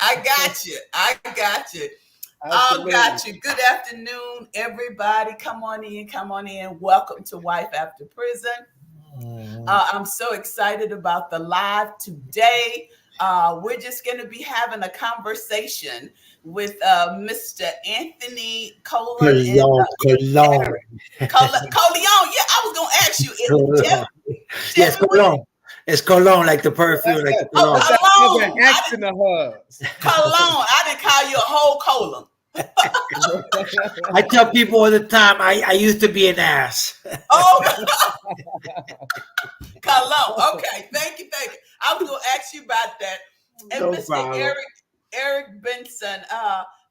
I got you. I got you. Absolutely. Got you. Good afternoon, everybody. Come on in. Come on in. Welcome to Wife After Prison. I'm so excited about the live today. We're just going to be having a conversation with Mr. Anthony Colon and Colon. Coleon. Yeah, I was going to ask you. Yes, Colon. It's cologne, like the perfume, like the cologne. Cologne. That's an accent of hers. Cologne. I didn't call you a whole colon. I tell people all the time, I used to be an ass. Oh, cologne. Okay, thank you. I was going to ask you about that. And No Mr. problem. Eric Benson,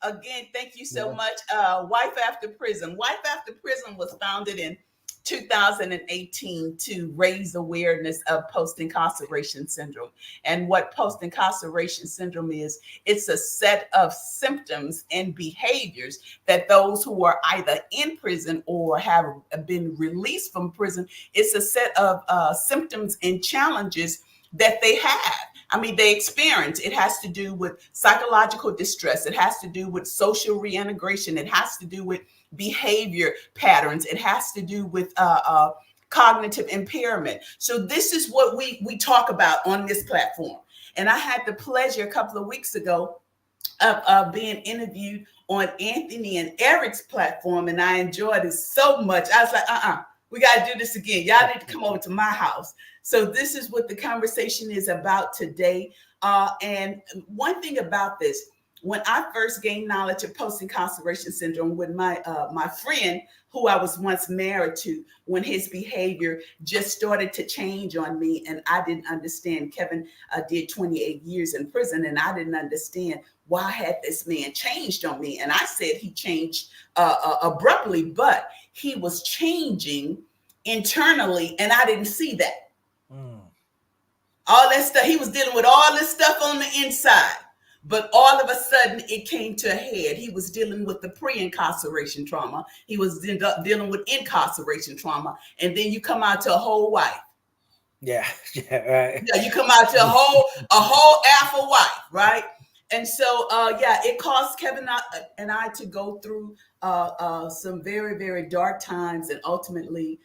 again, thank you so much. Wife After Prison. Wife After Prison was founded in 2018 to raise awareness of post-incarceration syndrome. And what post-incarceration syndrome is, it's a set of symptoms and behaviors that those who are either in prison or have been released from prison, it's a set of symptoms and challenges that they have. I mean, they experience. It has to do with psychological distress. It has to do with social reintegration. It has to do with behavior patterns. It has to do with cognitive impairment. So this is what we talk about on this platform. And I had the pleasure a couple of weeks ago of being interviewed on Anthony and Eric's platform, and I enjoyed it so much. I was like, we got to do this again. Y'all need to come over to my house. So this is what the conversation is about today. And one thing about this, when I first gained knowledge of post-incarceration syndrome, when my friend who I was once married to, when his behavior just started to change on me, and I didn't understand. Kevin did 28 years in prison, and I didn't understand why had this man changed on me. And I said he changed abruptly, but he was changing internally, and I didn't see that. All that stuff, he was dealing with all this stuff on the inside. But all of a sudden, it came to a head. He was dealing with the pre-incarceration trauma. He was dealing with incarceration trauma. And then you come out to a whole wife. Yeah, right. Yeah, you come out to a whole alpha wife, right? And so, it caused Kevin and I to go through some very, very dark times. And ultimately,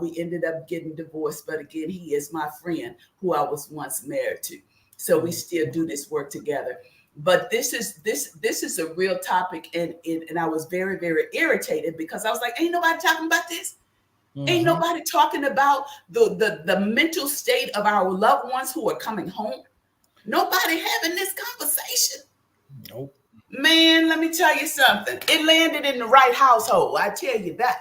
we ended up getting divorced. But again, he is my friend who I was once married to. So we still do this work together. But this is a real topic. And I was very, very irritated because I was like, ain't nobody talking about this. Ain't nobody talking about the mental state of our loved ones who are coming home. Nobody having this conversation. Nope. Man, let me tell you something. It landed in the right household. I tell you that.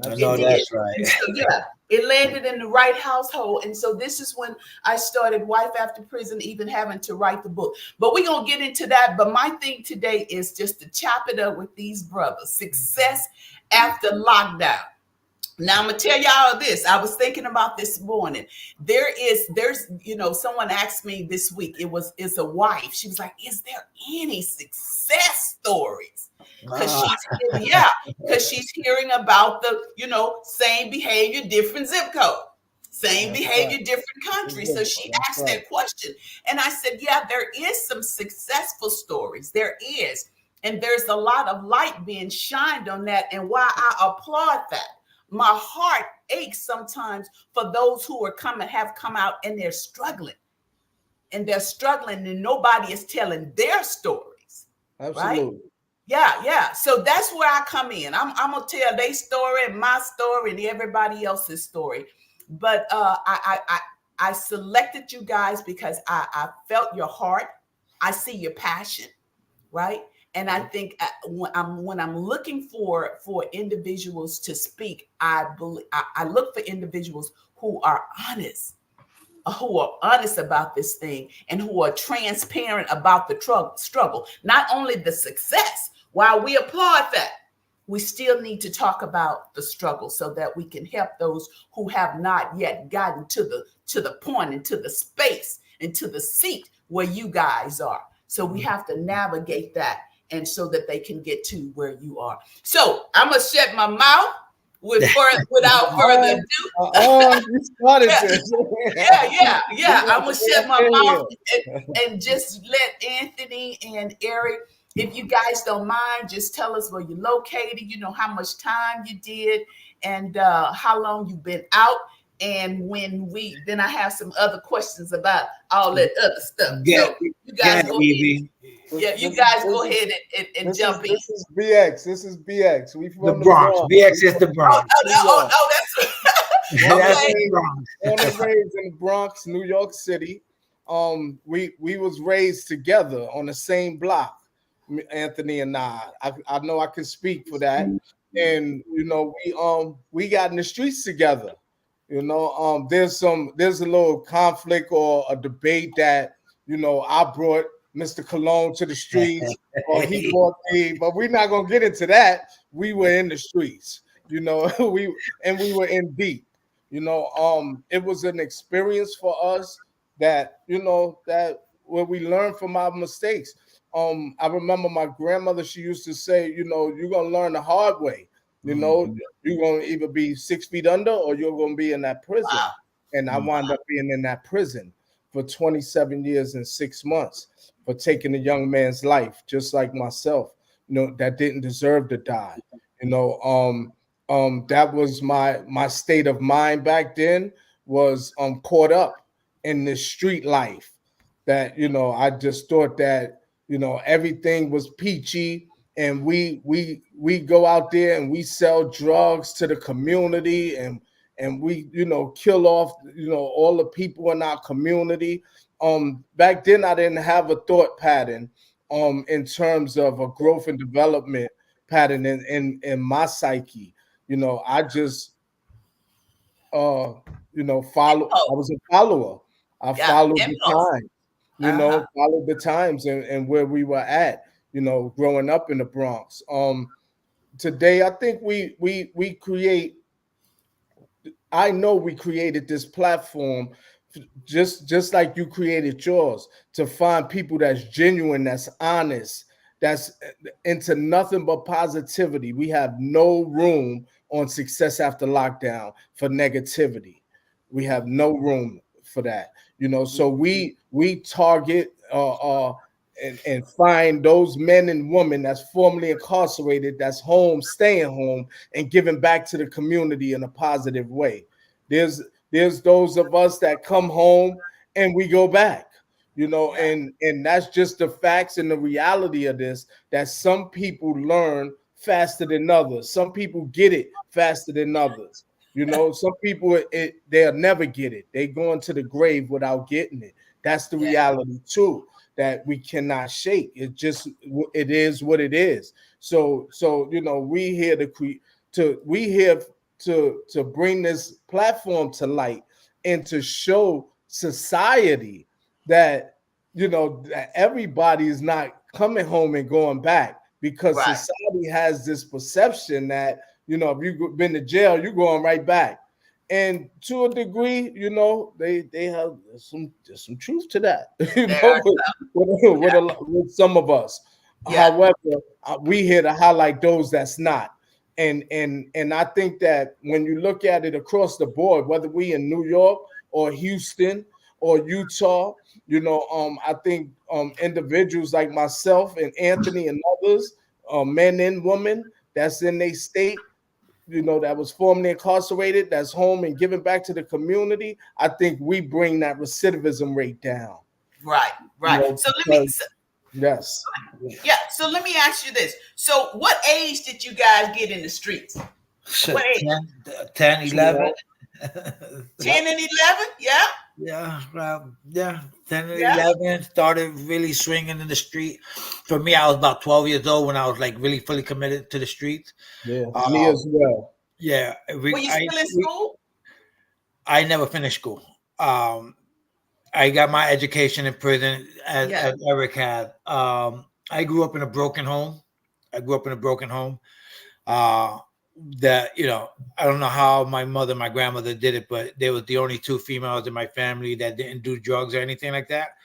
I know that's right. So, it landed in the right household. And so this is when I started Wife After Prison, even having to write the book. But we're going to get into that. But my thing today is just to chop it up with these brothers. Success after lockdown. Now I'm gonna tell y'all this. I was thinking about this morning. There's someone asked me this week. It's a wife. She was like, "Is there any success stories?" Because she's hearing about the same behavior, different zip code, same behavior, different country. So she asked that question, and I said, "Yeah, there is some successful stories. There is, and there's a lot of light being shined on that, and why I applaud that." My heart aches sometimes for those who have come out and they're struggling. And nobody is telling their stories. Absolutely. Right? Yeah. So that's where I come in. I'm going to tell their story and my story and everybody else's story. But I selected you guys because I felt your heart. I see your passion, right? And I think when I'm looking for individuals to speak, I look for individuals who are honest about this thing and who are transparent about the struggle. Not only the success, while we applaud that, we still need to talk about the struggle so that we can help those who have not yet gotten to the point, into the space, into the seat where you guys are. So we have to navigate that. And so that they can get to where you are. So I'm going to shut my mouth. without further ado, You started yeah, this. I'm gonna shut my mouth and just let Anthony and Eric, if you guys don't mind, just tell us where you're located. You know how much time you did, and how long you've been out. And then I have some other questions about all that other stuff. So you guys go ahead. Yeah, you guys go ahead and jump in. This is BX. This is BX. We The from the Bronx. Bronx. BX is the Bronx. That's That's okay. the Bronx. Born and raised in the Bronx, New York City. We was raised together on the same block, Anthony and I know I can speak for that. And you know, we got in the streets together. You know, there's a little conflict or a debate that, you know, I brought Mr. Cologne to the streets or he brought me, but we're not gonna get into that. We were in the streets, you know, we were in deep. You know, it was an experience for us that, you know, that where we learn from our mistakes. I remember my grandmother, she used to say, you know, you're gonna learn the hard way. You know, you're gonna either be 6 feet under or you're gonna be in that prison. Wow. And I wound up being in that prison for 27 years and 6 months for taking a young man's life, just like myself, you know, that didn't deserve to die. You know, that was my state of mind back then, was caught up in this street life that, you know, I just thought that, you know, everything was peachy and we go out there and we sell drugs to the community and we, you know, kill off, you know, all the people in our community. Back then I didn't have a thought pattern in terms of a growth and development pattern in my psyche. You know, I just you know, I was a follower. I followed the times, you know, followed the times and where we were at, you know, growing up in the Bronx. Today I think we create, I know we created this platform just like you created yours, to find people that's genuine, that's honest, that's into nothing but positivity. We have no room on Success After Lockdown for negativity. We have no room for that. You know, so we target and find those men and women that's formerly incarcerated, that's home, staying home, and giving back to the community in a positive way. There's those of us that come home and we go back, you know, and that's just the facts and the reality of this, that some people learn faster than others. Some people get it faster than others. You know, some people, they'll never get it. They go into the grave without getting it. That's the reality too, that we cannot shake. It is what it is. So you know, we here to bring this platform to light and to show society that, you know, that everybody is not coming home and going back, because society has this perception that, you know, if you've been to jail, you're going right back. And to a degree, you know, they have some truth to that, you know, with some of us. However, we here to highlight those that's not. And I think that when you look at it across the board, whether we in New York or Houston or Utah, you know, I think individuals like myself and Anthony and others, men and women that's in their state, you know, that was formerly incarcerated, that's home and giving back to the community, I think we bring that recidivism rate down. Right. You know, So yes. Yeah. So let me ask you this. So what age did you guys get in the streets? What age? 10, 11. 10 and 11? Yeah. Yeah, 10 and 11, started really swinging in the street. For me, I was about 12 years old when I was like really fully committed to the streets. Yeah, me as well. Yeah. Were you still in school? I never finished school. I got my education in prison, as Eric had. I grew up in a broken home. That, you know, I don't know how my mother and my grandmother did it, but they were the only two females in my family that didn't do drugs or anything like that.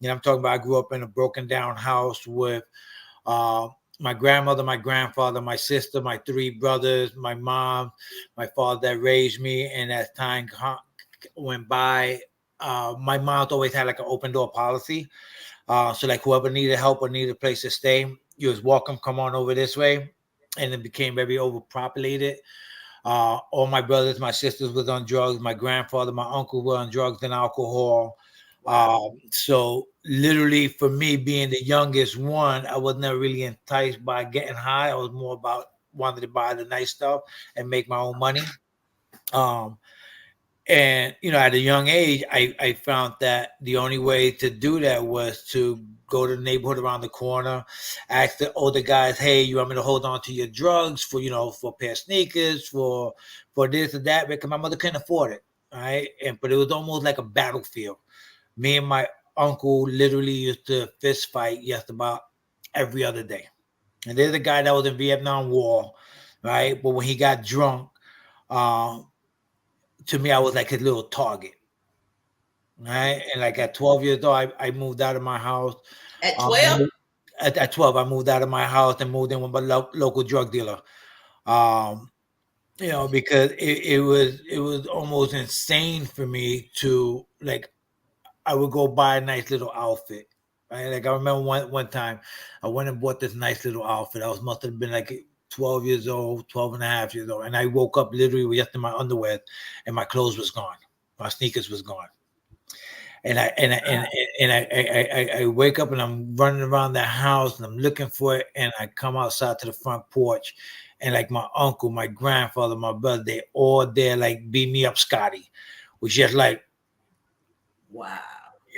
You know, I'm talking about, I grew up in a broken down house with my grandmother, my grandfather, my sister, my three brothers, my mom, my father that raised me. And as time went by, my mom always had like an open door policy. So like whoever needed help or needed a place to stay, you was welcome, come on over this way. And it became very overpopulated. All my brothers, my sisters was on drugs. My grandfather, my uncle were on drugs and alcohol. Wow. So literally for me being the youngest one, I was never really enticed by getting high. I was more about wanting to buy the nice stuff and make my own money. And, you know, at a young age, I found that the only way to do that was to go to the neighborhood around the corner, ask the older guys, hey, you want me to hold on to your drugs for, you know, for a pair of sneakers, for this or that, because my mother couldn't afford it, right? But it was almost like a battlefield. Me and my uncle literally used to fist fight just about every other day. And there's a guy that was in Vietnam War, right? But when he got drunk, to me, I was like his little target, right? And like at 12 years old, I moved out of my house. At 12? At 12, I moved out of my house and moved in with my local drug dealer. You know, because it was almost insane for me to, like, I would go buy a nice little outfit. Right? Like I remember one time I went and bought this nice little outfit. I must have been like 12 years old, 12 and a half years old. And I woke up literally with just in my underwear and my clothes was gone. My sneakers was gone. And I wake up and I'm running around the house and I'm looking for it. And I come outside to the front porch and like my uncle, my grandfather, my brother, they all there like beat me up, Scotty. Was just like, wow.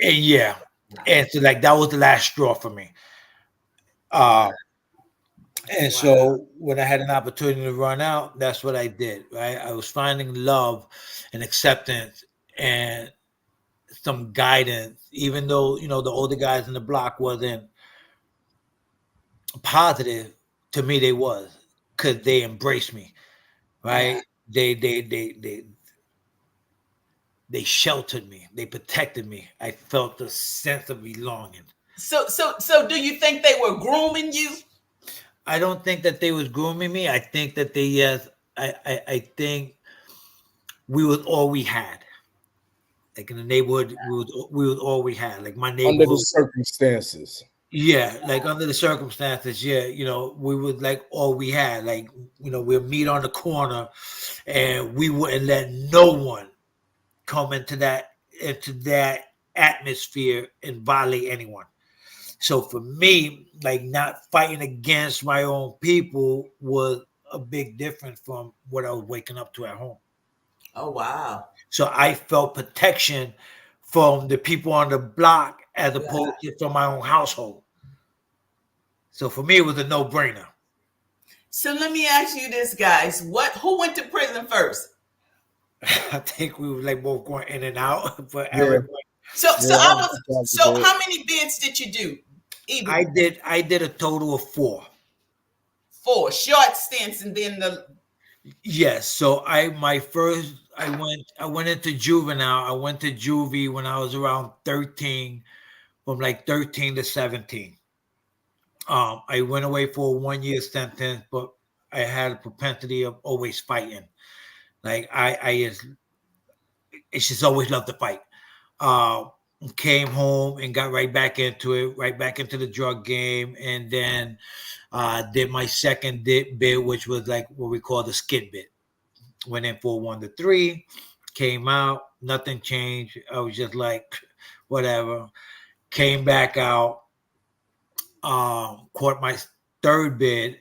And yeah. Wow. And so like that was the last straw for me. And so when I had an opportunity to run out, that's what I did, right? I was finding love and acceptance and some guidance, even though, you know, the older guys in the block wasn't positive. To me, they was, because they embraced me, right? Yeah. They sheltered me. They protected me. I felt a sense of belonging. So do you think they were grooming you? I don't think that they was grooming me. I think that they, yes, I think we was all we had. Like in the neighborhood, we was all we had. Like my neighborhood. Under the circumstances. Yeah, like under the circumstances, yeah, you know, we was like all we had. Like, you know, we'll meet on the corner and we wouldn't let no one come into that atmosphere and violate anyone. So for me, like not fighting against my own people was a big difference from what I was waking up to at home. Oh, wow. So I felt protection from the people on the block as opposed to from my own household. So for me, it was a no-brainer. So let me ask you this, guys. Who went to prison first? I think we were like both going in and out. But yeah. So how many bids did you do? I did a total of 4. 4 short stints, and then the. Yes. So I went into juvenile. I went to juvie when I was around 13, from like 13 to 17. I went away for a 1-year sentence, but I had a propensity of always fighting. Like I just always loved to fight. Came home and got right back into it, right back into the drug game, and then did my second bid, which was like what we call the skid bid. Went in for 1 to 3, came out, nothing changed. I was just like, whatever. Came back out, caught my third bid,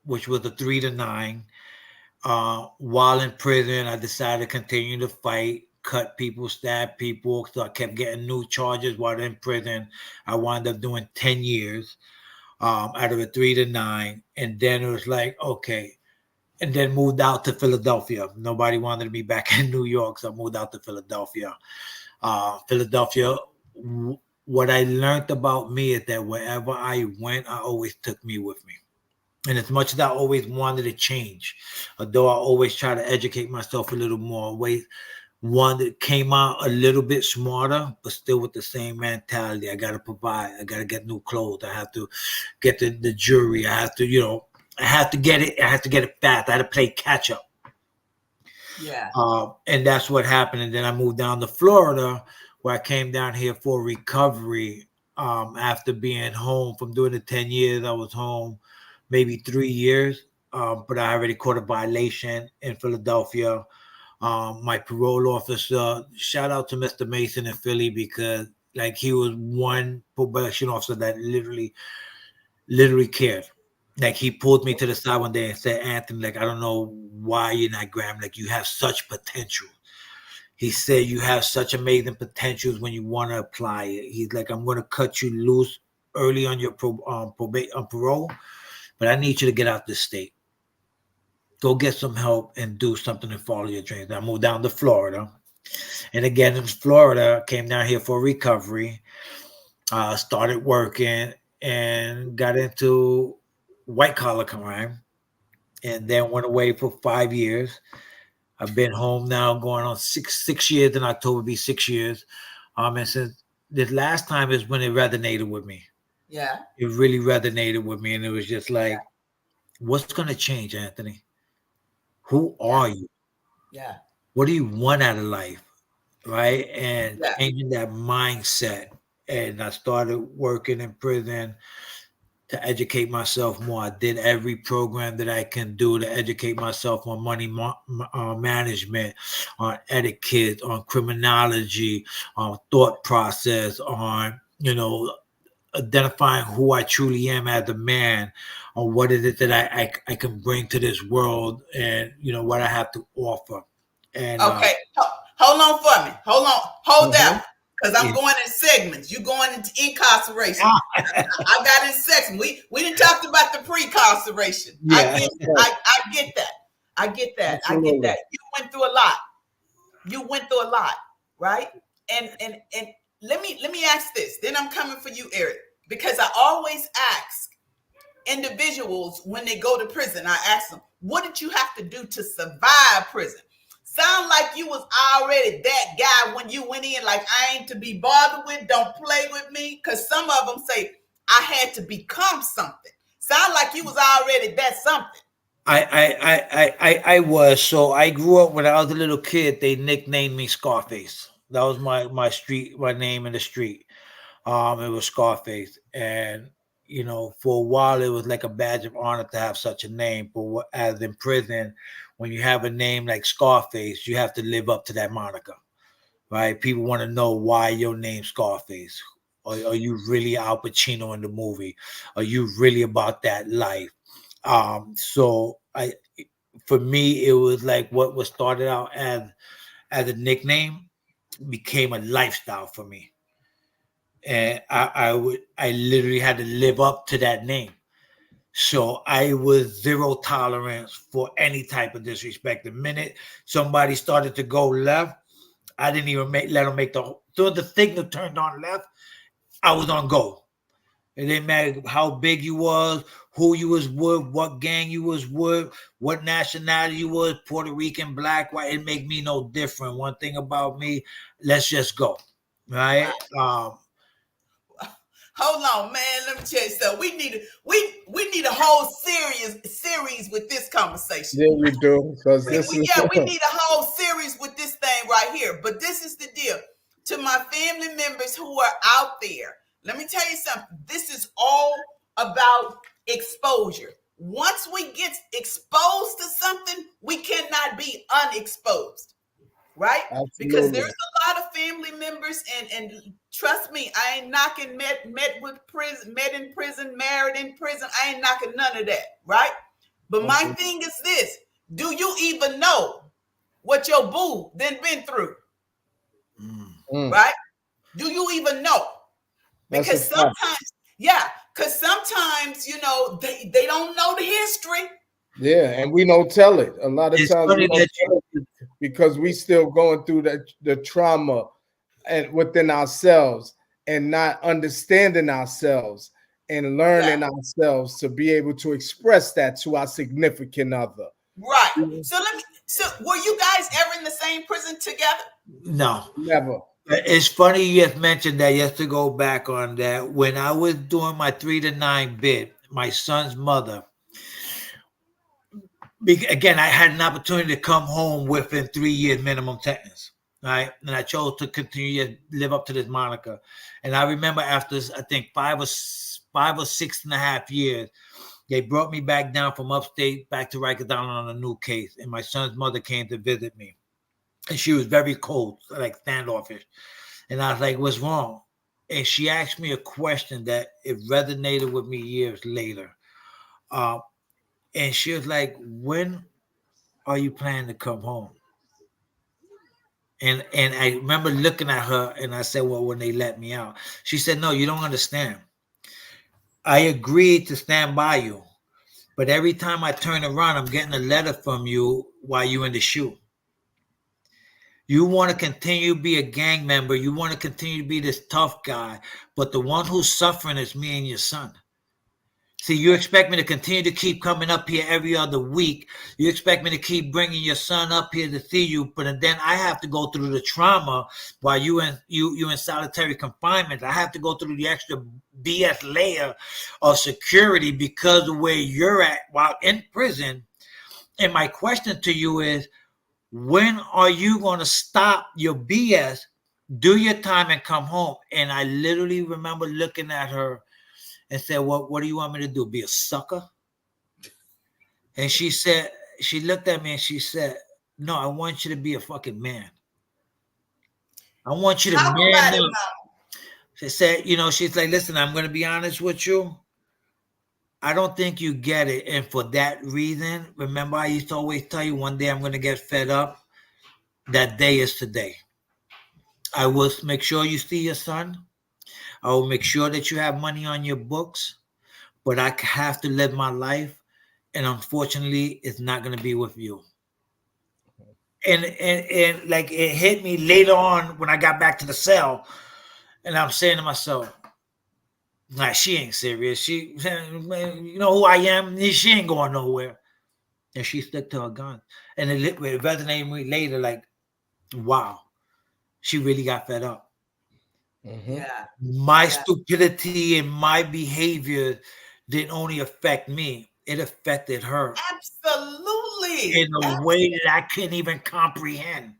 which was a 3 to 9. While in prison, I decided to continue to fight, cut people, stab people. So I kept getting new charges while in prison. I wound up doing 10 years out of a 3 to 9. And then it was like, okay. And then moved out to Philadelphia. Nobody wanted me back in New York, so I moved out to Philadelphia. Philadelphia, what I learned about me is that wherever I went, I always took me with me. And as much as I always wanted to change, although I always try to educate myself a little more, One that came out a little bit smarter, but still with the same mentality. I got to provide. I got to get new clothes. I have to get the jewelry. I have to, I have to get it. I have to get it fast. I had to play catch up. Yeah. And that's what happened. And then I moved down to Florida, where I came down here for recovery. After being home from doing the 10 years, I was home maybe 3 years. But I already caught a violation in Philadelphia. My parole officer, shout out to Mr. Mason in Philly, because like he was one probation officer that literally cared. Like he pulled me to the side one day and said, Anthony, like, I don't know why you're not grabbing. Like, you have such potential. He said, you have such amazing potentials when you want to apply it. He's like, I'm going to cut you loose early on your parole, but I need you to get out this state. Go get some help and do something and follow your dreams. I moved down to Florida. And again, in Florida, came down here for recovery, started working and got into white collar crime, and then went away for 5 years. I've been home now going on six years. In October be 6 years. And since this last time is when it resonated with me. Yeah. It really resonated with me. And it was just like, what's going to change, Anthony? Who are you? Yeah. What do you want out of life? Right? And changing that mindset. And I started working in prison to educate myself more. I did every program that I can do to educate myself on money management, on etiquette, on criminology, on thought process, on, identifying who I truly am as a man, on what is it that I can bring to this world, and, what I have to offer. And okay, hold on for me. Hold down. Because I'm going in segments. You're going into incarceration. I got in segments. We didn't talk about the pre-incarceration. Yeah. I get that. I get that. You went through a lot. Right? And let me ask this. Then I'm coming for you, Eric. Because I always ask individuals when they go to prison, I ask them, what did you have to do to survive prison? Sound like you was already that guy when you went in, like, I ain't to be bothered with, don't play with me. Because some of them say, I had to become something. Sound like you was already that something. I was. So I grew up, when I was a little kid, they nicknamed me Scarface. That was my name in the street. It was Scarface. And, for a while, it was like a badge of honor to have such a name. But as in prison, when you have a name like Scarface, you have to live up to that moniker, right? People want to know why your name's Scarface. Are you really Al Pacino in the movie? Are you really about that life? So for me, it was like what was started out as a nickname became a lifestyle for me. And I literally had to live up to that name. So I was zero tolerance for any type of disrespect. The minute somebody started to go left, I didn't even let them make the signal turned on left. I was on go. It didn't matter how big you was, who you was with, what gang you was with, what nationality you was, Puerto Rican, black, white. It make me no different. One thing about me, let's just go, right? Hold on, man. Let me tell you something. We need a whole series with this conversation. Yeah, we do. Because we need a whole series with this thing right here. But this is the deal. To my family members who are out there, let me tell you something. This is all about exposure. Once we get exposed to something, we cannot be unexposed. Right? Absolutely. Because there's a lot of family members, and trust me, I ain't knocking met in prison, married in prison. I ain't knocking none of that, right? But my thing is this: do you even know what your boo then been through? Right? Do you even know? Because sometimes, they don't know the history. Yeah, and we don't tell it. A lot of times we don't tell it because we still going through the trauma and within ourselves, and not understanding ourselves and learning ourselves to be able to express that to our significant other. Right. So So were you guys ever in the same prison together? No. Never. It's funny you just mentioned that. Just to go back on that, when I was doing my 3 to 9 bid, my son's mother, again, I had an opportunity to come home within 3 years minimum sentence, right? And I chose to continue to live up to this moniker. And I remember after, I think 5 or 6.5 years, they brought me back down from upstate back to Rikers Island on a new case. And my son's mother came to visit me. And she was very cold, like standoffish. And I was like, what's wrong? And she asked me a question that it resonated with me years later. And she was like, when are you planning to come home? And I remember looking at her and I said, well, when they let me out. She said, no, you don't understand. I agreed to stand by you. But every time I turn around, I'm getting a letter from you while you're in the shoe. You want to continue to be a gang member. You want to continue to be this tough guy. But the one who's suffering is me and your son. See, you expect me to continue to keep coming up here every other week. You expect me to keep bringing your son up here to see you, but then I have to go through the trauma while you in solitary confinement. I have to go through the extra BS layer of security because of where you're at while in prison. And my question to you is, when are you going to stop your BS, do your time, and come home? And I literally remember looking at her and said, what do you want me to do? Be a sucker? And she said, she looked at me and she said, no, I want you to be a fucking man. I want you to Talk man about it, up. Mama. She said, she's like, listen, I'm going to be honest with you. I don't think you get it. And for that reason, remember, I used to always tell you one day I'm going to get fed up. That day is today. I will make sure you see your son. I will make sure that you have money on your books. But I have to live my life. And unfortunately, it's not going to be with you. And like it hit me later on when I got back to the cell. And I'm saying to myself, nah, she ain't serious. She, you know who I am? She ain't going nowhere. And she stuck to her gun. And it resonated with me later, like, wow, she really got fed up. Mm-hmm. Yeah. My stupidity and my behavior didn't only affect me, it affected her. Absolutely. In a way that I couldn't even comprehend.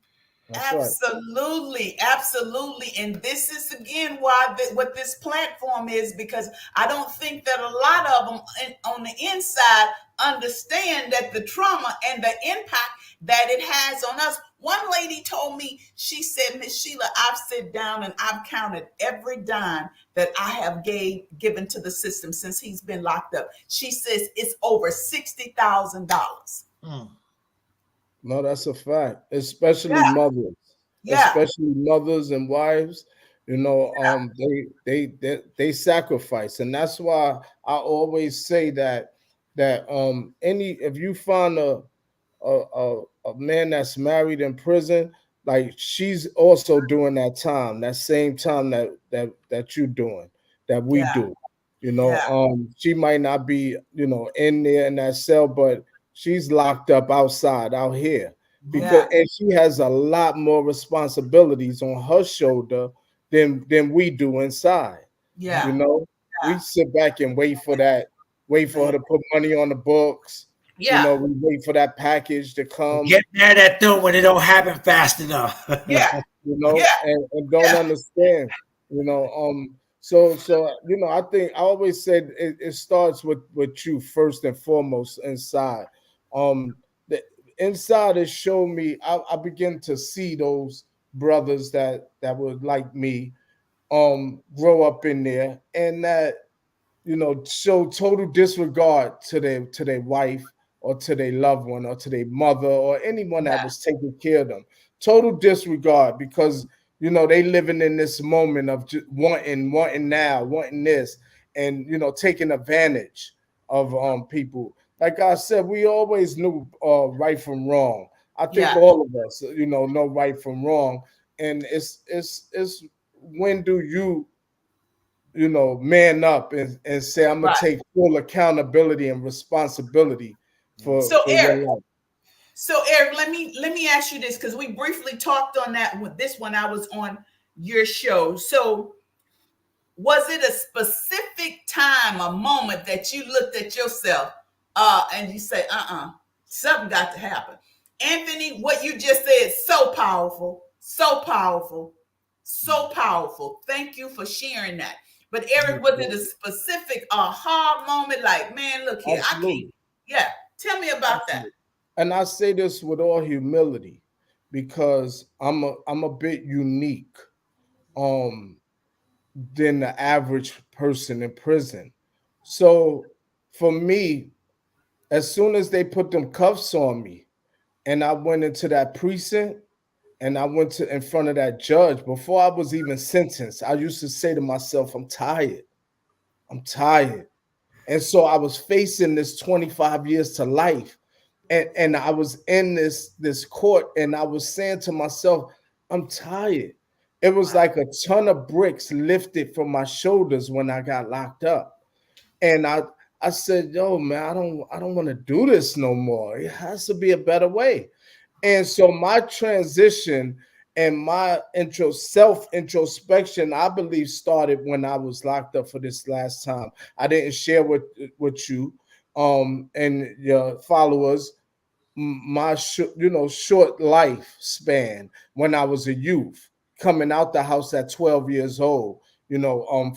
That's Absolutely, right. Absolutely. And this is again why what this platform is, because I don't think that a lot of them on the inside understand that the trauma and the impact that it has on us. One lady told me, she said, Miss Sheila, I've sat down and I've counted every dime that I have given to the system since he's been locked up. She says it's over $60,000. No, that's a fact. Especially mothers. Especially mothers and wives. They sacrifice. And that's why I always say that if you find a man that's married in prison, like she's also doing that time, that same time that you're doing, that we do. She might not be, in there in that cell, but she's locked up outside, out here. Because and she has a lot more responsibilities on her shoulder than we do inside. We sit back and wait for her to put money on the books. We wait for that package to come. Get mad at them when it don't happen fast enough. And don't understand. So I think I always said it starts with you first and foremost inside. The inside has shown me. I begin to see those brothers that were like me, grow up in there, and that show total disregard to their wife or to their loved one or to their mother or anyone that was taking care of them. Total disregard, because they living in this moment of just wanting now, wanting this, and taking advantage of people. Like I said, we always knew right from wrong. I think all of us, know right from wrong. And it's when do you man up and say, I'm gonna take full accountability and responsibility for your life. So Eric, let me ask you this, because we briefly talked on that with this when I was on your show. So was it a specific time, a moment that you looked at yourself and you say, something got to happen? Anthony, what you just said is so powerful, so powerful, so powerful. Thank you for sharing that. But Eric, was it a specific aha moment? Like, man, look here, I can't. Absolutely. Yeah, tell me about that. Absolutely. And I say this with all humility because I'm a bit unique um than the average person in prison. So for me, as soon as they put them cuffs on me and I went into that precinct and I went to in front of that judge, before I was even sentenced, I used to say to myself, I'm tired. I'm tired. And so I was facing this 25 years to life. And I was in this court and I was saying to myself, I'm tired. It was Wow. like a ton of bricks lifted from my shoulders when I got locked up. And I said, yo, man, I don't want to do this no more. It has to be a better way. And so my transition and my self introspection, I believe, started when I was locked up for this last time. I didn't share with you and your followers my short lifespan when I was a youth, coming out the house at 12 years old.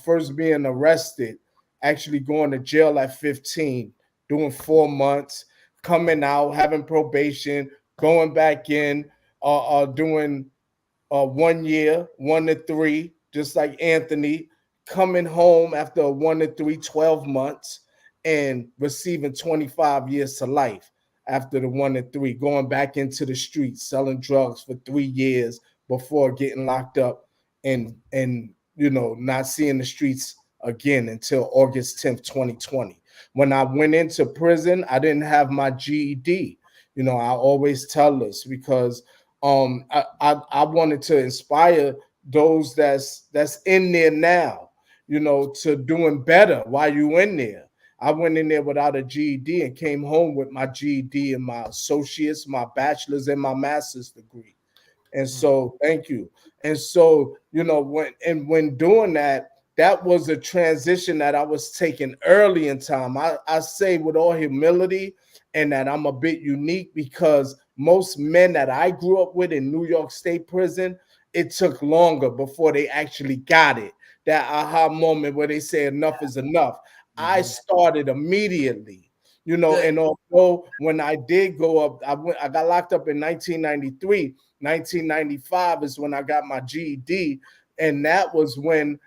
First being arrested, actually going to jail at 15, doing 4 months, coming out, having probation, going back in, doing 1 year, 1 to 3, just like Anthony, coming home after a 1 to 3, 12 months, and receiving 25 years to life after the 1 to 3, going back into the streets, selling drugs for 3 years before getting locked up and not seeing the streets again until August 10th, 2020. When I went into prison, I didn't have my GED. I always tell this because I wanted to inspire those that's in there now, to doing better while you in there. I went in there without a GED and came home with my GED and my associates, my bachelor's and my master's degree. And so thank you. And so, when doing that, that was a transition that I was taking early in time. I say with all humility, and that I'm a bit unique because most men that I grew up with in New York State prison, it took longer before they actually got it. That aha moment where they say enough is enough. I started immediately. Good. And although when I did go up, I got locked up in 1993. 1995 is when I got my GED. And that was when,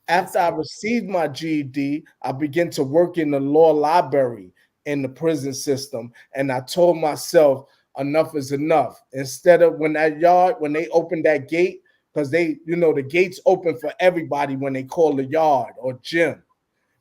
after I received my GED, I began to work in the law library in the prison system. And I told myself, enough is enough. Instead of when they opened that gate, because the gates open for everybody when they call the yard or gym.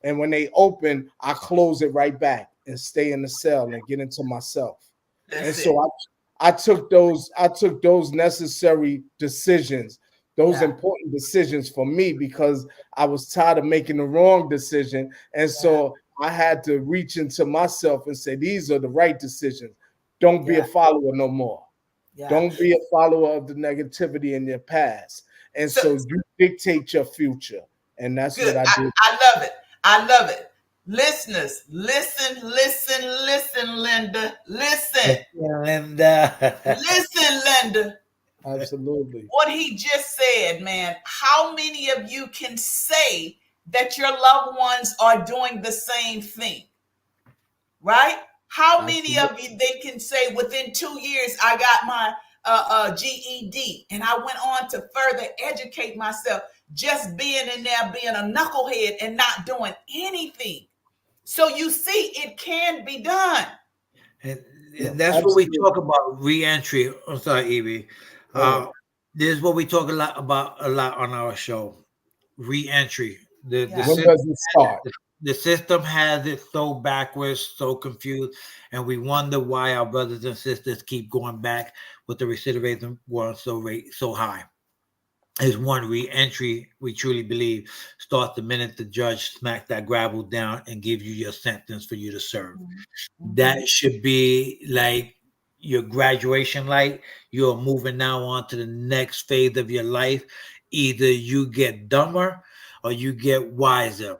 And when they open, I close it right back and stay in the cell and get into myself. And That's it. so I took those necessary decisions, those Yeah. important decisions for me because I was tired of making the wrong decision. And Yeah. so I had to reach into myself and say, these are the right decisions. Don't be Yeah. a follower no more. Yeah. Don't be a follower of the negativity in your past. And So so you dictate your future. And that's good. what I did. I love it. I love it. Listeners, listen, listen, listen, Linda. Listen. Linda. Listen, Linda. Absolutely. What he just said, man. How many of you can say that your loved ones are doing the same thing? Right? How many Absolutely. of you they can say within 2 years I got my GED and I went on to further educate myself, just being in there being a knucklehead and not doing anything. So you see, it can be done. And Yeah, that's what we absolutely. talk about re-entry. I'm sorry, Evie. Go ahead. This is what we talk a lot on our show. Re-entry. The the Yeah, When system does it start? the system has it so backwards, so confused, and we wonder why our brothers and sisters keep going back with the recidivism going so high. Is one re-entry we truly believe starts the minute the judge smacks that gravel down and gives you your sentence for you to serve. mm-hmm. That should be like your graduation light. You're moving now on to the next phase of your life. Either you get dumber or you get wiser.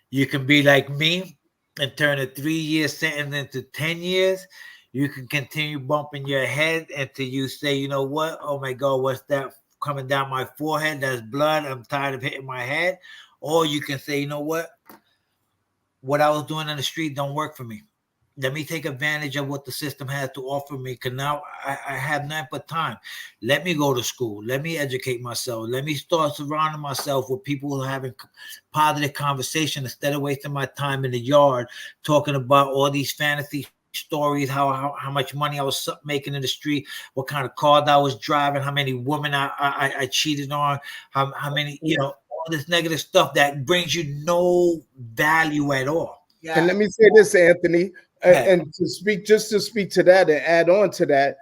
You can be like me and turn a 3-year sentence into 10 years. You can continue bumping your head until you say, you know what? Oh my God, what's that coming down my forehead? That's blood. I'm tired of hitting my head. Or you can say, you know what I was doing on the street don't work for me. Let me take advantage of what the system has to offer me, because now I have nothing but time. Let me go to school. Let me educate myself. Let me start surrounding myself with people who are having positive conversation instead of wasting my time in the yard talking about all these fantasy stories, how much money I was making in the street, what kind of car I was driving, how many women I cheated on, how many, all this negative stuff that brings you no value at all. And let me say this, Anthony, and to speak to that and add on to that,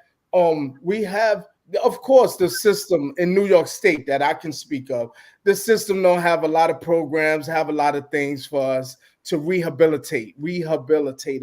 we have, of course, the system in New York State that I can speak of. The system don't have a lot of programs, have a lot of things for us to rehabilitate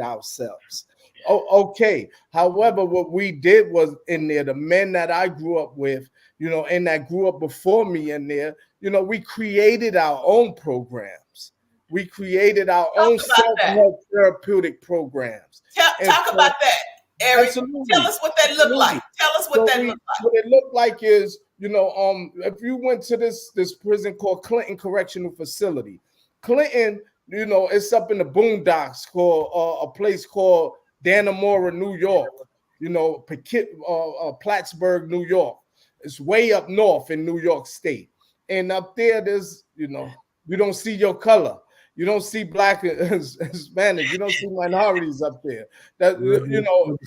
ourselves. Oh, okay. However, what we did was in there, the men that I grew up with, and that grew up before me in there, we created our own programs. We created our own self-help therapeutic programs. Talk about that, Eric. Absolutely. Tell us what that looked like. Tell us what that looked like. What it looked like is, if you went to this prison called Clinton Correctional Facility, Clinton, it's up in the boondocks, called a place called Dannemora, New York. Plattsburgh, New York. It's way up north in New York State, and up there, there's, you don't see your color. You don't see Black and Hispanic. You don't see minorities up there. That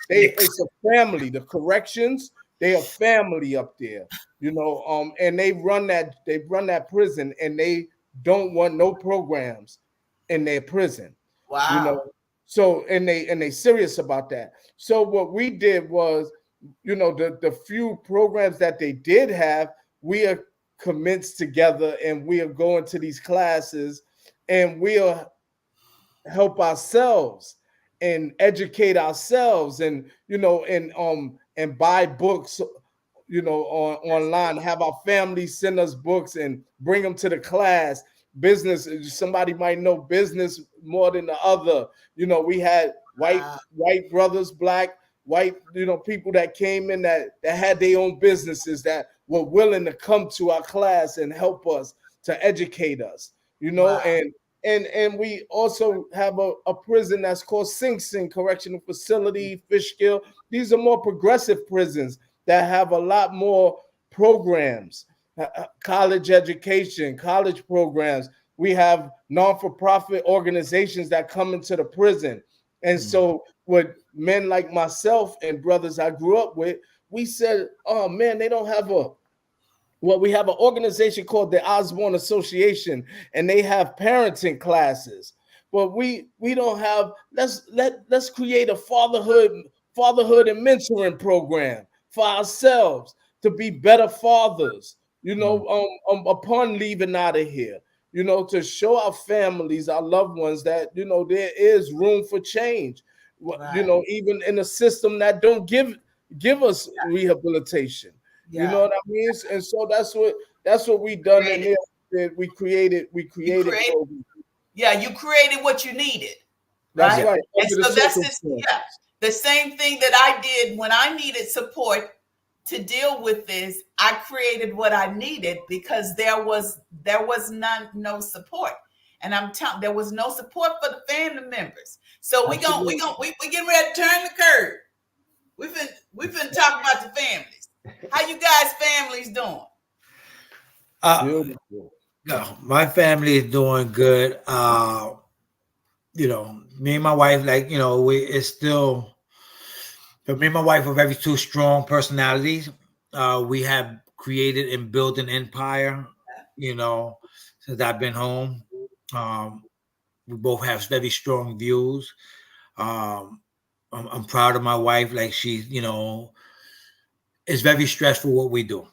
it's a family. The corrections, they are family up there. And they run that prison, and they don't want no programs in their prison. Wow. So and they serious about that. So what we did was, the few programs that they did have, we are commenced together, and we are going to these classes, and we'll help ourselves and educate ourselves, and and buy books, online, have our family send us books and bring them to the class. Business, somebody might know business more than the other. We had white brothers, Black, white, people that came in that had their own businesses that were willing to come to our class and help us, to educate us, and we also have a prison that's called Sing Sing Correctional Facility, Fishkill. These are more progressive prisons that have a lot more programs, college education, college programs. We have non-for-profit organizations that come into the prison. And so with men like myself and brothers I grew up with, we said, oh man, they don't have we have an organization called the Osborne Association, and they have parenting classes. But we don't have, let's create a fatherhood and mentoring program for ourselves to be better fathers, upon leaving out of here, to show our families, our loved ones, that, there is room for change, even in a system that don't give us rehabilitation. You know what I mean? And so that's what we done in there. We created Yeah, you created what you needed. That's right. And so that's the same thing that I did when I needed support to deal with this. I created what I needed because there was no support. And I'm telling, there was no support for the family members. So we getting ready to turn the curve. We've been talking about the families. How you guys' families doing? My family is doing good. Me and my wife, it's still, but me and my wife are very two strong personalities. We have created and built an empire, since I've been home. We both have very strong views. I'm proud of my wife. Like she's, it's very stressful what we do.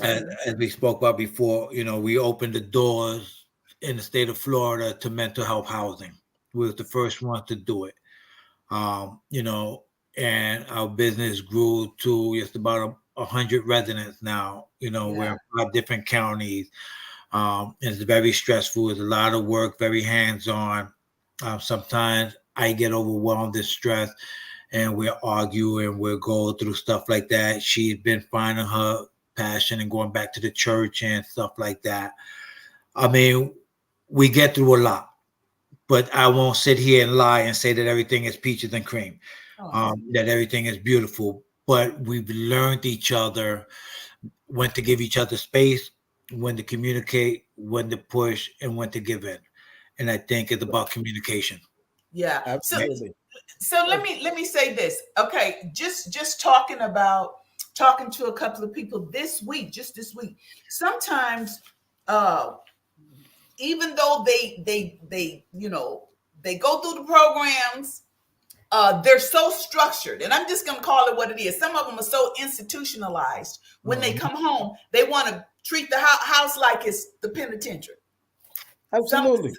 As we spoke about before, we opened the doors in the state of Florida to mental health housing. We were the first ones to do it. and our business grew to just about 100 residents now. We're in 5 different counties. It's very stressful. It's a lot of work, very hands-on. Sometimes I get overwhelmed and stressed, and we'll argue and we'll go through stuff like that. She's been finding her passion and going back to the church and stuff like that. I mean, we get through a lot, but I won't sit here and lie and say that everything is peaches and cream, that everything is beautiful. But we've learned each other, when to give each other space, when to communicate, when to push, and when to give in. And I think it's about communication. Yeah. Absolutely. So let me say this. Okay, just talking to a couple of people this week, just this week. Sometimes even though they they go through the programs, they're so structured, and I'm just going to call it what it is. Some of them are so institutionalized. When they come home, they want to treat the house like it's the penitentiary. Absolutely.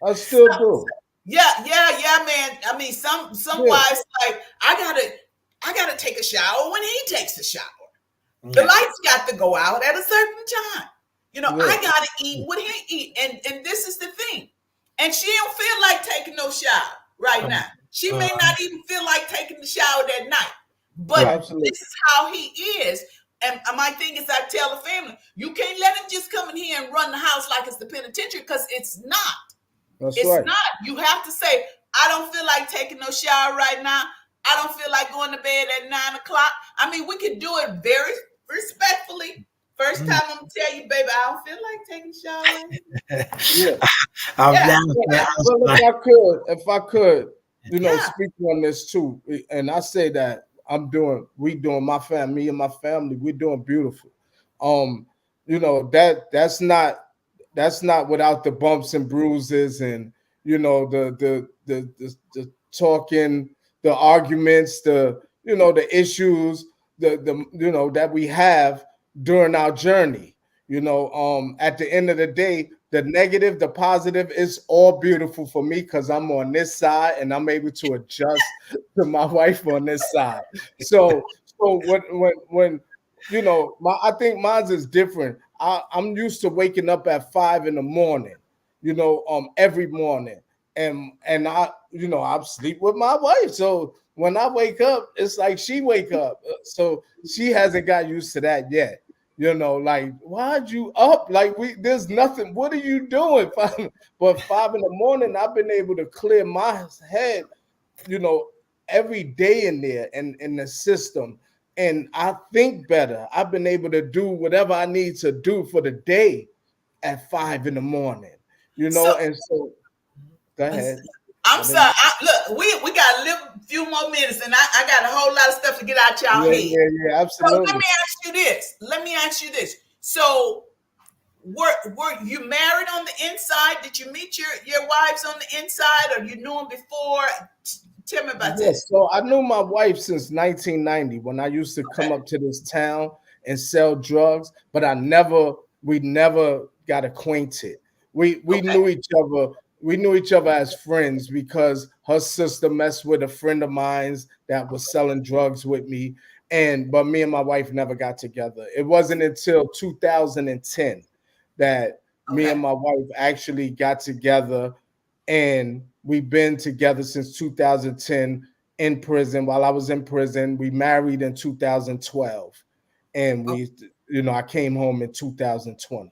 I still do. Yeah, man. I mean, some wives like, I gotta take a shower when he takes a shower. The lights got to go out at a certain time. I gotta eat what he eat, and this is the thing. And she don't feel like taking no shower right now. She may not even feel like taking the shower that night. But this is how he is. And my thing is, I tell the family, you can't let him just come in here and run the house like it's the penitentiary, because it's not. It's not. You have to say, I don't feel like taking no shower right now. I don't feel like going to bed at 9 o'clock. I mean, we can do it very respectfully. First time I'm gonna tell you, baby, I don't feel like taking a shower. Well, if I could, speak on this too, and I say that my family, me and my family, we're doing beautiful. That's not without the bumps and bruises and the talking, the arguments, the issues, that we have during our journey. At the end of the day, the negative, the positive is all beautiful for me, because I'm on this side and I'm able to adjust to my wife on this side. So when I think mine is different. I'm used to waking up at 5 a.m, every morning, and I sleep with my wife. So when I wake up, it's like she wake up. So she hasn't got used to that yet. Like, why'd you up? Like, there's nothing. What are you doing? But 5 a.m, I've been able to clear my head, every day in there and in the system. And I think better. I've been able to do whatever I need to do for the day at 5 a.m. And so go ahead. I'm sorry. Look, we got a few more minutes, and I got a whole lot of stuff to get out y'all head. Yeah, absolutely. So let me ask you this. So were you married on the inside? Did you meet your wives on the inside, or you knew them before? Tell me about this. So I knew my wife since 1990, when I used to come up to this town and sell drugs, but we never got acquainted. We knew each other. We knew each other as friends because her sister messed with a friend of mine that was selling drugs with me. But me and my wife never got together. It wasn't until 2010 that me and my wife actually got together, and we've been together since 2010 in prison. While I was in prison, we married in 2012, and I came home in 2020.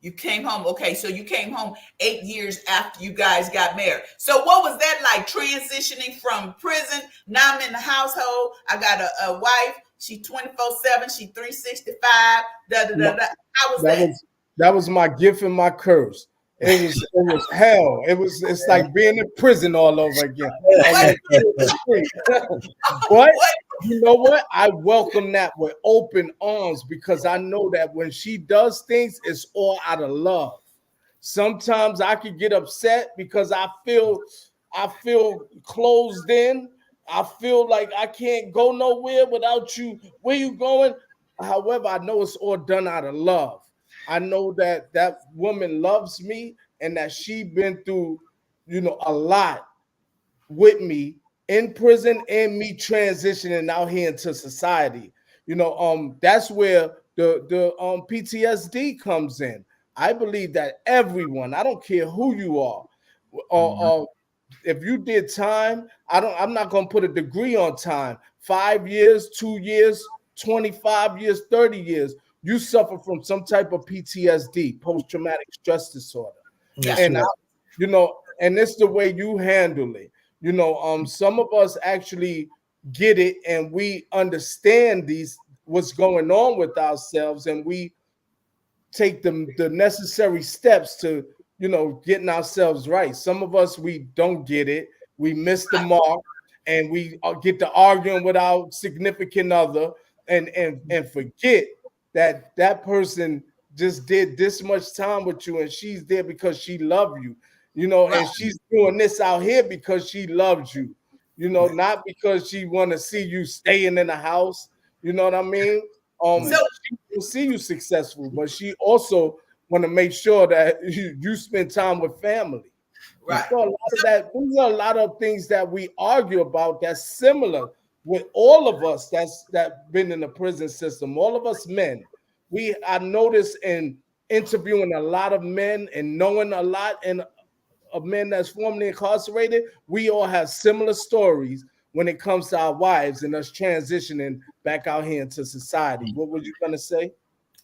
You came home. Okay, so you came home 8 years after you guys got married. So what was that like, transitioning from prison? Now I'm in the household. I got a wife. She 24/7. She 365. How was that? That was my gift and my curse. It was hell. It's like being in prison all over again. But you know what? I welcome that with open arms, because I know that when she does things, it's all out of love. Sometimes I could get upset because I feel closed in. I feel like I can't go nowhere without you. Where you going? However, I know it's all done out of love. I know that woman loves me, and that she been through, a lot with me in prison and me transitioning out here into society. That's where the PTSD comes in. I believe that everyone, I don't care who you are, or if you did time, I'm not going to put a degree on time. 5 years, 2 years, 25 years, 30 years, you suffer from some type of PTSD, post-traumatic stress disorder. Yeah. And and it's the way you handle it. Some of us actually get it and we understand what's going on with ourselves, and we take the necessary steps to getting ourselves right. Some of us, we don't get it, we miss the mark, and we get to arguing with our significant other, and forget that person just did this much time with you, and she's there because she loved you, and she's doing this out here because she loves you, not because she want to see you staying in the house. You know what I mean? She will see you successful, but she also want to make sure that you spend time with family. Right. So a lot of that, these are a lot of things that we argue about that's similar with all of us that been in the prison system. All of us men. I noticed in interviewing a lot of men and knowing a lot of men that's formerly incarcerated, we all have similar stories when it comes to our wives and us transitioning back out here into society. What were you gonna say?